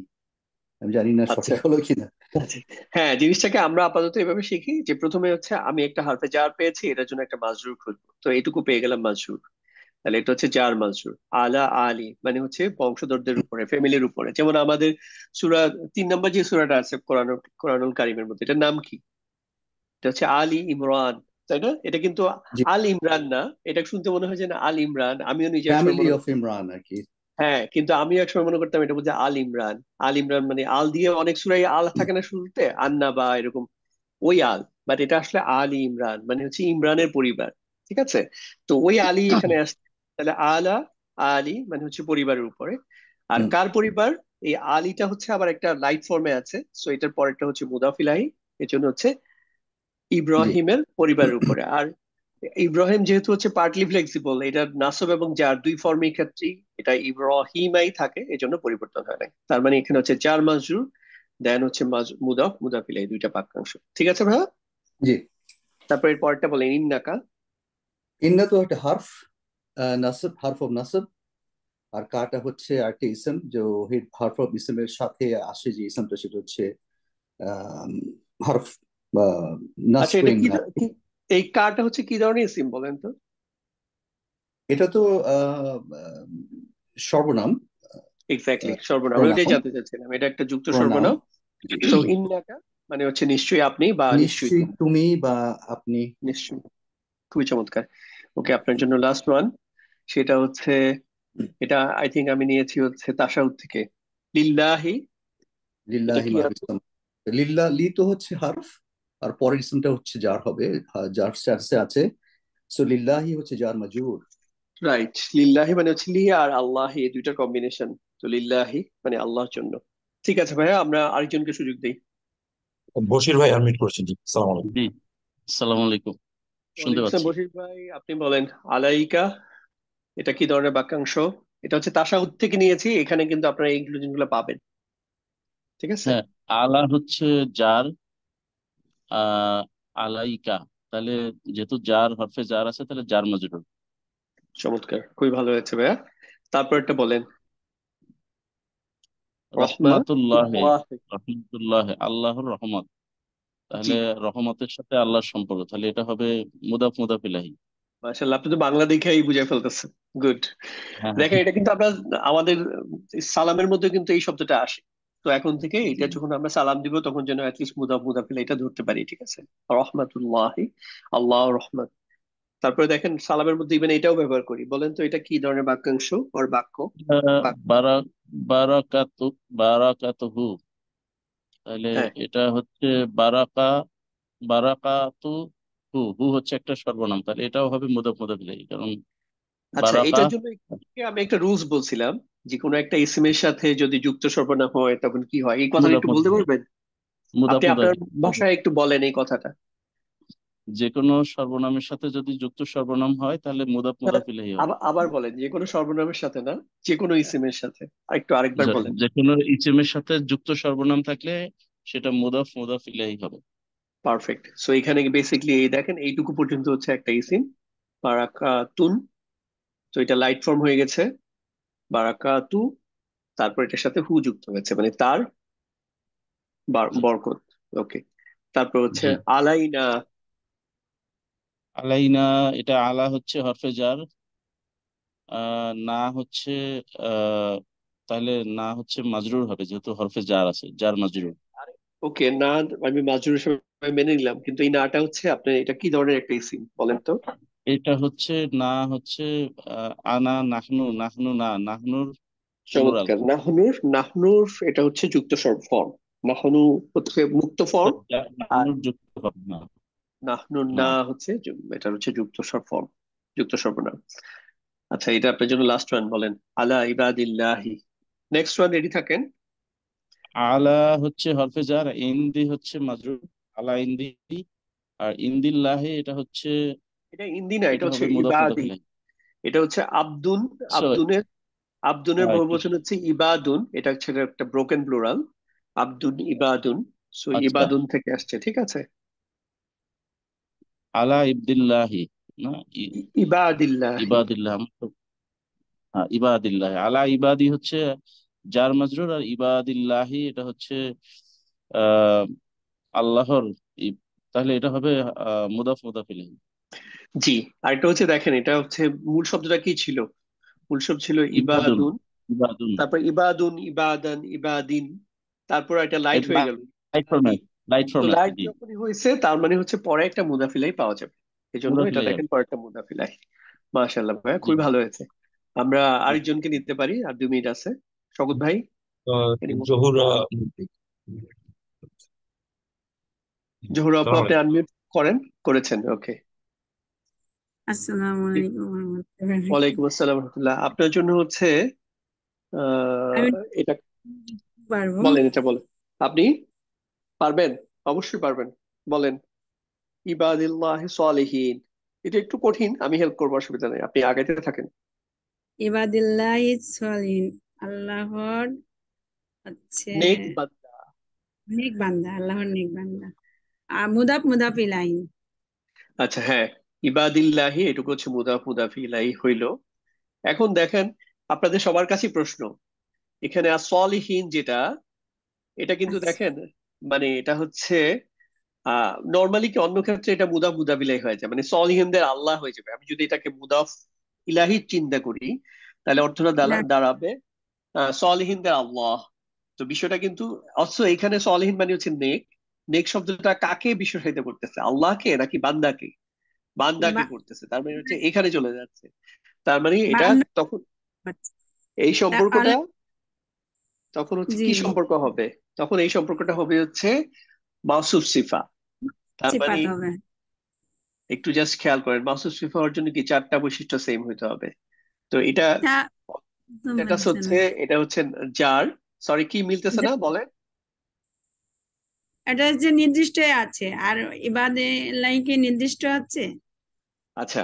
F: আমি জানি না
A: আচ্ছা,
F: সঠিক হলো কিনা।
A: আচ্ছা। হ্যাঁ, জিনিসটাকে আমরা আপাতত এভাবে শিখি যে প্রথমে হচ্ছে আমি একটা হারফে জার পেয়েছি, এটার জন্য একটা মাজরুর খুঁজবো, তো এইটুকু পেয়ে গেলাম মাজরুর। তাহলে এটা হচ্ছে জার মাজরুর। আলা আলী মানে হচ্ছে বংশধরদের উপরে, ফ্যামিলির উপরে। যেমন আমাদের সূরা 3 নম্বর যে সূরাটা আছে কোরআনুল কারিমের মধ্যে, এটার নাম কি? এটা হচ্ছে আলী ইমরান, তাই না? এটা কিন্তু
F: জি,
A: আল ইমরান না। এটা শুনতে মনে হয় যে না আল ইমরান, আমিও নিজে একসময়
F: ফ্যামিলি
A: মনে
F: অফ
A: করতাম।
F: ইমরান আর কি।
A: হ্যাঁ, কিন্তু আমি একসময় মনে করতাম এটা বলছে আল ইমরান। আল ইমরান মানে আল দিয়ে অনেক সূরায় আল থাকে না শুরুতে, আন্না বা এরকম, ওই আল। বাট এটা আসলে আলী ইমরান মানে হচ্ছে ইমরানের পরিবার, ঠিক আছে? তো ওই আলী এখানে আসছে। তাহলে আলা আলী মানে হচ্ছে পরিবারের উপরে। আর
F: হুম,
A: কার পরিবার? এই আলীটা হচ্ছে আবার একটা লাইট ফর্মে আছে, সো এটার পরেরটা হচ্ছে মুদাফ ইলাহি, এর জন্য হচ্ছে
F: জি,
A: ইব্রাহিমের পরিবারের উপরে। আর ইব্রাহিম যেহেতু হচ্ছে পার্টলি ফ্লেক্সিবল, এটা নাসব এবং জার দুই ফর্মের ক্ষেত্রেই এটা ইব্রাহিমাই থাকে, এজন্য পরিবর্তন হয় না। তার মানে এখানে হচ্ছে জার মাজরুর, দেন হচ্ছে মুদাফ মুদাফ ইলাহি, দুইটা বাক্যাংশ। ঠিক আছে ভাইয়া?
F: জি।
A: তারপর এর পরেরটা বলেন ইন্নাকা।
F: ইন্না তো একটা হার্ফ, নাসব, হার্ফ অফ নাসব। আর কাটা হচ্ছে আরেকটা ইসম, যে হার্ফ অফ ইসমের সাথে আসে যে ইসমটা, সেটা হচ্ছে আম, হার্ফ বা
A: আচ্ছা,
F: নাসব
A: এটা
F: ইন।
A: এই কাটা হচ্ছে কি ধরনের ইসিম বলেন তো?
F: এটা তো আহ, আহ, সর্বনাম,
A: এক্স্যাক্টলি সর্বনাম, আমি ওইটাই
F: প্রোনাউন।
A: জানতে চাচ্ছিলাম, এটা একটা যুক্ত
F: প্রোনাউন
A: সর্বনাম। সো ইন্নাকা মানে হচ্ছে নিশ্চয়ই আপনি বা নিশ্চয়ই
F: নিশ্চয়ই
A: তুমি।
F: তুমি বা আপনি।
A: নিশ্চয়ই, খুবই চমৎকার। ওকে, আপনার জন্য লাস্ট ওয়ান, সেটা হচ্ছে, এটা আই থিংক আমি নিয়েছি হচ্ছে তাশাহুদ থেকে, লিল্লাহি। এটা
F: লিল্লাহি
A: কি
F: মা ফিস
A: আছে?
F: সামাওয়াতি। লি তো হচ্ছে হার্ফ, আর পরের ইসমটা হচ্ছে জার হবে, জার স্ট্যাটাসে আছে। সো লিল্লাহি হচ্ছে জার মাজরুর।
A: রাইট, লিল্লাহি মানে হচ্ছে লি আর আল্লাহি, এই দুইটার কম্বিনেশন। তো লিল্লাহি মানে আল্লাহর জন্য। ঠিক আছে ভাইয়া, আমরা আরেকজনকে সুযোগ দিই।
D: বশির ভাই আনমিউট করেছেন, জি সালাম আলাইকুম।
G: জি, আসসালামু আলাইকুম। শুনতে
A: ওয়ালাইকুম আসসালাম
G: পাচ্ছি।
A: বশির ভাই, আপনি বলেন আলাইকা, এটা কি ধরনের বাক্যাংশ? এটা হচ্ছে তাশাহুদ থেকে নিয়েছি, এখানে কিন্তু আপনারা এই ইনক্লুশন গুলো পাবেন। ঠিক আছে।
G: হ্যাঁ, আলা হচ্ছে জার, আহ আলাইকা, তাহলে যেহেতু জার হরফে জার আছে তাহলে জার মাজরুর।
A: চমৎকার, খুবই ভালো হয়েছে ভাইয়া। তারপর একটা বলেন,
G: রহমাতুল্লাহ,
A: রহমাতুল্লাহ।
G: রহমতুল্লাহ আল্লাহর রহমত,
A: জি,
G: তাহলে রহমতের সাথে আল্লাহর সম্পর্ক, তাহলে এটা হবে মুদাফ মুদাফ ইলাহি।
A: মাশাআল্লাহ, আপনি তো বাংলা দেখেই বুঝে ফেলতেছেন। গুড।
G: হ্যাঁ
A: দেখেন, এটা কিন্তু আমরা আমাদের সালামের মধ্যে কিন্তু এই শব্দটা আসে। তো এখন থেকে
F: জি।
A: এটা যখন আমরা সালাম দিব তখন যেন অ্যাটলিস্ট মুদাফ মুদাফিল এটা ধরতে পারি। ঠিক আছে, রহমাতুল্লাহি, আল্লাহ রহমত। তারপরে দেখেন সালামের মধ্যে ইভেন এটাও ব্যবহার করি, বলেন তো এটা কি ধরনের বাক্যাংশ আর বাক্য? বাক্য।
G: বারাক, বারাকাতু, বারাকাতুহু, তাহলে
A: হ্যাঁ।
G: এটা হচ্ছে বারাকা, বারাকাতু হু, হু হচ্ছে একটা সর্বনাম, তাহলে এটাও হবে মুদাফ মুদাফ ইলাইহি, কারণ
A: আচ্ছা,
G: বারাকা
A: এটার জন্য আমি একটা রুলস বলছিলাম, যে কোনো একটা ইসিমের সাথে যদি যুক্ত সর্বনাম হয় তখন কি হয়, এই কথাটা
G: মুদাফ
A: একটু
G: মুদাফ,
A: বলতে পারবেন?
G: মুদাফ
A: আপনি
G: মুদাফ,
A: আপনার ভাষায় একটু বলেন এই কথাটা।
G: যে কোনো সর্বনামের সাথে যদি যুক্ত সর্বনাম হয় তাহলে মুদাফ
A: তাহলে
G: মুদাফ ইলাইহি হবে।
A: আবার আবার বলেন, যে কোনো সর্বনামের সাথে না, যে কোনো ইসিমের সাথে। আরেকবার বলেন।
G: যে কোনো ইসিমের সাথে যুক্ত সর্বনাম থাকলে সেটা মুদাফ মুদাফ ইলাইহি হবে।
A: পারফেক্ট। সো এখানে বেসিকলি এই দেখেন, এইটুকু পর্যন্ত হচ্ছে একটা ইসিম, বারাকাতুন। তো এটা লাইট ফর্ম হয়ে গেছে, বারাকাতু। তারপর এটার সাথে হু যুক্ত হয়েছে, মানে তার
G: জি,
A: বরকত। ওকে। তারপর হচ্ছে
G: জি।
A: আলাইনা।
G: আলাইনা, এটা আলা হচ্ছে হরফে জার, না হচ্ছে আহ তাহলে না হচ্ছে মাজরুর হবে, যেহেতু হরফে জার আছে, জার মাজরুর।
A: ওকে, না, আমি মাজরুর হিসেবে মেনে নিলাম, কিন্তু এই নাটা হচ্ছে আপনার, এটা কি ধরনের একটা ইসিম বলেন তো?
G: এটা হচ্ছে না হচ্ছে আনা, নাহনু, নাহনু না, নাহনুর প্লুরাল।
A: চমৎকার, নাহনুর, নাহনুর এটা হচ্ছে যুক্ত ফর্ম, নাহনু হচ্ছে মুক্ত ফর্ম, আর
G: নাহনুর যুক্ত হবে না।
A: নাহনুর না
G: হ্যাঁ,
A: হচ্ছে এটা হচ্ছে যুক্ত ফর্ম, যুক্ত সর্বনাম। আচ্ছা, এটা আপনার জন্য লাস্ট ওয়ান, বলেন আলা ইবাদিল্লাহি। নেক্সট ওয়ান রেডি থাকেন।
G: আলা হচ্ছে হরফে জার, ইন্দি হচ্ছে মাজরুর, আলা ইন্দি। আর ইন্দিল্লাহি এটা হচ্ছে,
A: এটা ইন্দি না, এটা
G: এটা
A: হচ্ছে
G: হবে মুদাফ মুদাফ
A: ইবাদি।
G: ইলাইহি।
A: এটা হচ্ছে আব্দুন।
G: সো
A: আব্দুনের, আব্দুনের
G: একটু,
A: বহুবচন হচ্ছে ইবাদুন, এটা হচ্ছে একটা ব্রোকেন প্লুরাল। আব্দুন ইবাদুন। সো
G: আচ্ছা,
A: ইবাদুন থেকে আসছে, ঠিক আছে।
G: আলা ইবদিল্লাহি, না
A: ইবাদিল্লাহি।
G: ইবাদিল্লাহ, হ্যাঁ ইবাদিল্লাহ, আলা ইবাদি হচ্ছে জার মাজরুর, আর ইবাদিল্লাহি এটা হচ্ছে আহ আল্লাহর ই- তাহলে এটা হবে মুদাফ মুদাফ ইলাইহি।
A: জি। আরেকটা হচ্ছে দেখেন, এটা হচ্ছে মূল শব্দটা কি ছিল? মূল শব্দ ছিল
G: ইবাদুন,
A: ইবাদুন।
G: ইবাদুন,
A: তারপর ইবাদুন, ইবাদান, ইবাদিন। তারপর এটা লাইট হয়ে গেল,
G: লাইট
A: ইবাদি।
G: ফরম্যাট, লাইট
A: তো
G: ফরম্যাট,
A: লাইট
G: জি,
A: যখনই হয়েছে তার মানে হচ্ছে পরে একটা মুদাফিলাই পাওয়া যাবে, এই জন্য
G: মুদাফ
A: এটা
G: ইলাইহি
A: দেখেন
G: হবে।
A: পরে একটা মুদাফিলাই। মাশাআল্লাহ ভাইয়া,
G: জি,
A: খুবই ভালো হয়েছে। আমরা
G: জি।
A: আরেকজনকে নিতে পারি, আর 2 মিনিট আছে। শওকত ভাই।
D: জহুরা,
A: জহুর আপু,
D: সালাম
A: আপনি
D: আলাইকুম।
A: আনমিউট করেন, করেছেন, ওকে।
H: আসসালামু আলাইকুম রহমতুল্লাহ।
A: ওয়ালাইকুম আসসালাম রহমতুল্লাহ। আপনার জন্য হচ্ছে
H: আমি
A: এটা,
H: পারবো।
A: বলেন, এটা বলেন। আপনি পারবেন, অবশ্যই পারবেন, বলেন ইবাদিল্লাহ সালিহিন। এটা একটু কঠিন, আমি হেল্প করবো, অসুবিধা নেই, আপনি আগাইতে থাকেন।
H: ইবাদিল্লাহ সলিন, আল্লাহর হচ্ছে
A: নেক বান্দা।
H: নেক বান্দা, আল্লাহর নেক বান্দা। আর মুদাফ মুদাফ ইলাহি।
A: আচ্ছা, হ্যাঁ, ইবাদিল্লাহি এটুকু হচ্ছে মুদাফ মুদাফি ইলাইহি হইলো। এখন দেখেন, আপনাদের সবার কাছে প্রশ্ন, এখানে সলিহীন যেটা, এটা কিন্তু
H: আচ্ছা
A: দেখেন, মানে এটা হচ্ছে নর্মালি কি অন্য ক্ষেত্রে এটা মুদাফ মুদাফ ইলাইহি হয়ে যায়, মানে সলিহিনদের আল্লাহ হয়ে যাবে। আমি যদি এটাকে মুদাফ ইলাহি চিন্তা করি, তাহলে অর্থটা
H: না
A: দাঁড়াবে সলিহিনদের আল্লাহ। তো বিষয়টা কিন্তু অথচ এখানে সলিহিন মানে হচ্ছে নেক। নেক শব্দটা কাকে বিশেষায়িত করতেছে, আল্লাহকে নাকি বান্দাকে? বান্দাকে
H: বা-
A: করতেছে, তার মানে হচ্ছে এখানে চলে যাচ্ছে। তার মানে এটা
H: বান্দা
A: তখন
H: হচ্ছে।
A: এই সম্পর্কটা
H: তাহলে
A: তখন হচ্ছে
H: জি
A: কি
H: জি
A: সম্পর্ক হবে? তখন এই সম্পর্কটা হবে হচ্ছে মাওসুফ সিফা। তার মানে
H: সিফাত হবে।
A: একটু জাস্ট খেয়াল করেন, মাওসুফ সিফা হওয়ার জন্য কি চারটা বৈশিষ্ট্য সেম হইতে হবে। তো এটা
H: তা তো
A: স্ট্যাটাস
H: মানছে না।
A: হচ্ছে, এটা হচ্ছে যার, সরি কি মিলতেছে না বলেন?
H: এটা যে নির্দিষ্ট আছে, আর ইবাদে লাইকে নির্দিষ্ট আছে।
A: আচ্ছা,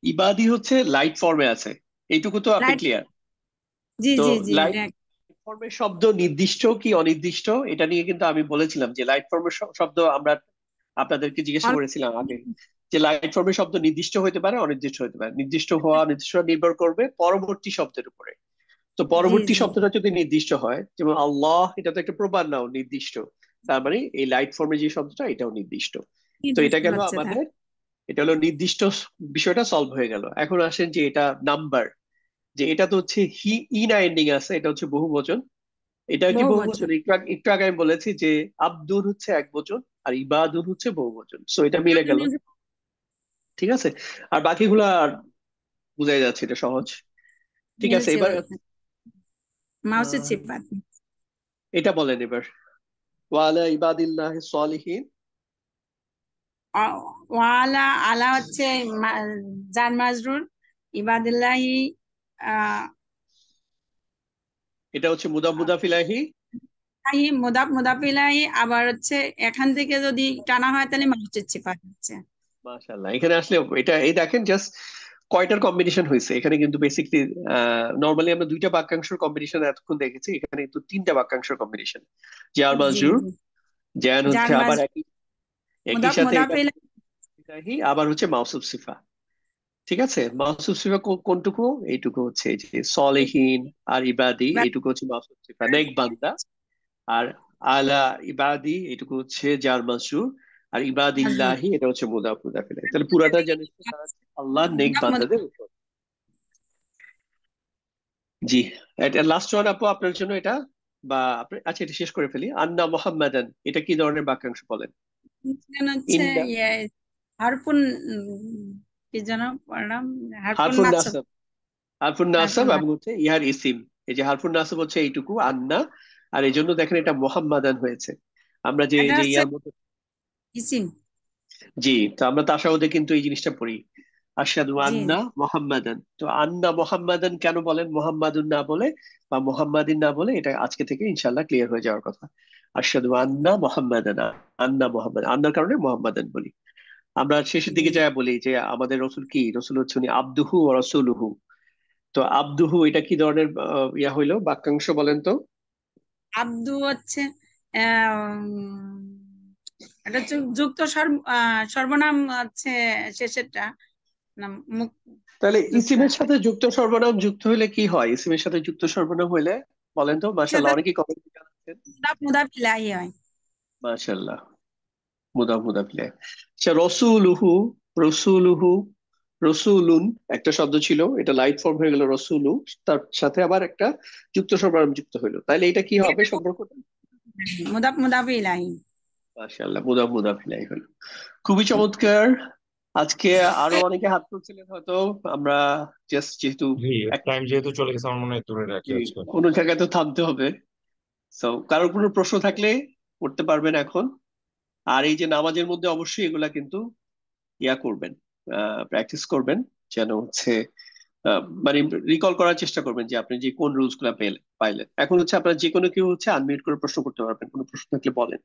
A: ইবাদি হচ্ছে লাইট ফর্মে আছে, এইটুকু তো আপনি
H: রাইট।
A: ক্লিয়ার।
H: জি
A: তো
H: জি জি
A: লাইট
H: রাইট।
A: ফর্মের শব্দ নির্দিষ্ট কি অনির্দিষ্ট, এটা নিয়ে কিন্তু আমি বলেছিলাম যে লাইট ফর্মের শব্দ আমরা আপনাদেরকে জিজ্ঞাসা করেছিলাম আগে, যে লাইট ফর্মের শব্দ নির্দিষ্ট হতে পারে অনির্দিষ্ট হতে পারে। নির্দিষ্ট হওয়া অনির্দিষ্ট হওয়া নির্ভর করবে পরবর্তী শব্দের উপরে। তো
H: জি
A: পরবর্তী
H: জি
A: শব্দটা যদি নির্দিষ্ট হয়, যেমন আল্লাহ, এটা তো একটা প্রবাদ নাও নির্দিষ্ট, তার মানে এই লাইট ফর্মে যে শব্দটা এটাও নির্দিষ্ট। তো এটা
H: নির্দিষ্ট
A: গেল
H: হচ্ছে তার।
A: আমাদের, এটা হলো নির্দিষ্ট বিষয়টা সলভ হয়ে গেল। এখন আসেন যে এটা নাম্বার, যে এটা তো হচ্ছে ইনা এন্ডিং আছে, এটা হচ্ছে বহুবচন। এটা কি
H: বহু
A: বহুবচন?
H: বছর।
A: একটু আগে আমি বলেছি যে আব্দুর হচ্ছে এক বচন আর ইবাদুর হচ্ছে বহুবচন, সো এটা মিলে গেল। ঠিক আছে, আর বাকিগুলো আর বুঝাই যাচ্ছে, এটা সহজ। ঠিক আছে,
H: মিলছে
A: এবার
H: ওইখানে। মাউসের
A: আহ,
H: সিফাত।
A: এটা বলেন এবার, ওয়ালা ইবাদিল্লাহ সলিহিন।
H: ওয়ালা আলা হচ্ছে জার মাজরুর। ইবাদিল্লাহি আহ
A: এটা হচ্ছে মুদাফ মুদাফ ইলাইহি।
H: মুদাফ মুদাফ ইলাহি, আবার হচ্ছে এখান থেকে যদি টানা হয় তাহলে মাউসের সিফাত হচ্ছে।
A: মাশাআল্লাহ, এখানে আসলে এটা এই দেখেন জাস্ট কয়টার কম্বিনেশন হয়েছে এখানে, কিন্তু বেসিকলি নর্মালি আমরা দুইটা বাক্যাংশের কম্বিনেশন এতক্ষণ দেখেছি, এখানে কিন্তু তিনটা বাক্যাংশের কম্বিনেশন। জার
H: জি
A: মাজরুর,
H: জি।
A: জ্যান
H: জার
A: হচ্ছে আবার
H: মাজরুর
A: একই একই
H: মুদাফ
A: সাথে
H: মুদাফ
A: এটা
H: ইলাহি।
A: ইলাহি, আবার হচ্ছে মাউসুফ সিফা। ঠিক আছে, মাউসুফ সিফা কোনটুকু? এইটুকু হচ্ছে এই যে সলেহীন আর ইবাদি, এইটুকু হচ্ছে মাউসুফ সিফা, নেক বান্দা। আর আলা ইবাদি এইটুকু হচ্ছে জার মাজরুর। আর
H: মাজরুর।
A: ইবাদিল্লাহি এটা হচ্ছে মুদাফ মুদাফ ইলাইহি। তাহলে পুরাটা জানিস আল্লাহ নেক
H: মুদাফ মুদাফ।
A: বান্দাদের উপর। জি, এটা লাস্ট ওয়ান আপু আপনার জন্য এটা, বা আচ্ছা এটা শেষ করে ফেলি। আন্না মোহাম্মদান এটা কি ধরনের বাক্যাংশ বলেন?
H: এখানে হচ্ছে
A: ইন্না
H: ইয়ে হারফুন কি যেন পড়লাম, হারফুন
A: হারফুন
H: নাসব।
A: নাসাব, হারফুন নাসাব
H: হারফুন
A: এবং হচ্ছে ইহার ইসিম। এই যে হারফুন নাসাব হচ্ছে এইটুকু আন্না, আর এই জন্য দেখেন এটা মোহাম্মদান হয়েছে। আমরা যে
H: এটা
A: যে
H: হচ্ছে
A: ইয়ার মতো,
H: ইসিম।
A: জি, তো আমরা তাশাহুদে কিন্তু এই জিনিসটা পড়ি, আশহাদু
H: জি
A: আন্না মোহাম্মদান। তো আন্না মোহাম্মদান কেন বলেন মোহাম্মদুন না বলে বা মোহাম্মদিন না বলে, এটা আজকে থেকে ইনশাল্লাহ ক্লিয়ার হয়ে যাওয়ার কথা। আশহাদু আন্না মোহাম্মদান, আন্না মোহাম্মদ, আন্নার কারণে মোহাম্মদান বলি। আমরা শেষের
H: জি
A: দিকে যা বলি যে আমাদের রসুল কি, রসুল হচ্ছে উনি আব্দুহু ও রসুলুহু। তো আব্দুহু এটা কি ধরনের ইয়া হইলো বাক্যাংশ বলেন তো?
H: আব্দু হচ্ছে এটা হচ্ছে যুক্ত সর্বনাম হচ্ছে শেষেরটা নাম মুখ
A: তাহলে
H: যুক্ত
A: ইসিমের
H: আছে।
A: সাথে যুক্ত সর্বনাম যুক্ত হইলে কি হয়? ইসিমের সাথে যুক্ত সর্বনাম হইলে বলেন তো, মাশাআল্লাহ
H: সেটা
A: অনেকেই কমেন্ট জানাচ্ছেন।
H: মুদাফ মুদাফ ইলাহি হয়।
A: মাশাআল্লাহ, মুদাফ মুদাফ ইলাইহি। আচ্ছা, রসুলুহু, রসুলুহু, রসুলুন একটা শব্দ ছিল, এটা লাইট ফর্ম হয়ে গেল রসুলু, তার সাথে আবার একটা যুক্ত সর্বনাম যুক্ত হইলো, তাইলে এটা কি হবে সম্পর্কটা?
H: মুদাফ মুদাফ ইলাহি।
A: মাশাআল্লাহ, মুদাফ মুদাফ ইলাইহি হলো। খুবই চমৎকার। আজকে আরো অনেকে হাত তুলছিলেন হয়তো, আমরা জাস্ট যেহেতু
D: জি,
A: এক-
D: টাইম যেহেতু চলে গেছে আমার মনে হয় ধরে রাখি
A: জি,
D: আজকে।
A: কোনো জায়গায় তো থামতে হবে। তো কারোর কোনো প্রশ্ন থাকলে করতে পারবেন এখন। আর এই যে নামাজের মধ্যে অবশ্যই এগুলা কিন্তু ইয়া করবেন, প্র্যাকটিস করবেন, যেন হচ্ছে মানে রিকল করার চেষ্টা করবেন যে আপনি যে কোন রুলস গুলা পাইলেন। এখন হচ্ছে আপনারা যে কোনো কেউ হচ্ছে আনমিউট করে প্রশ্ন করতে পারবেন, কোনো প্রশ্ন থাকলে বলেন।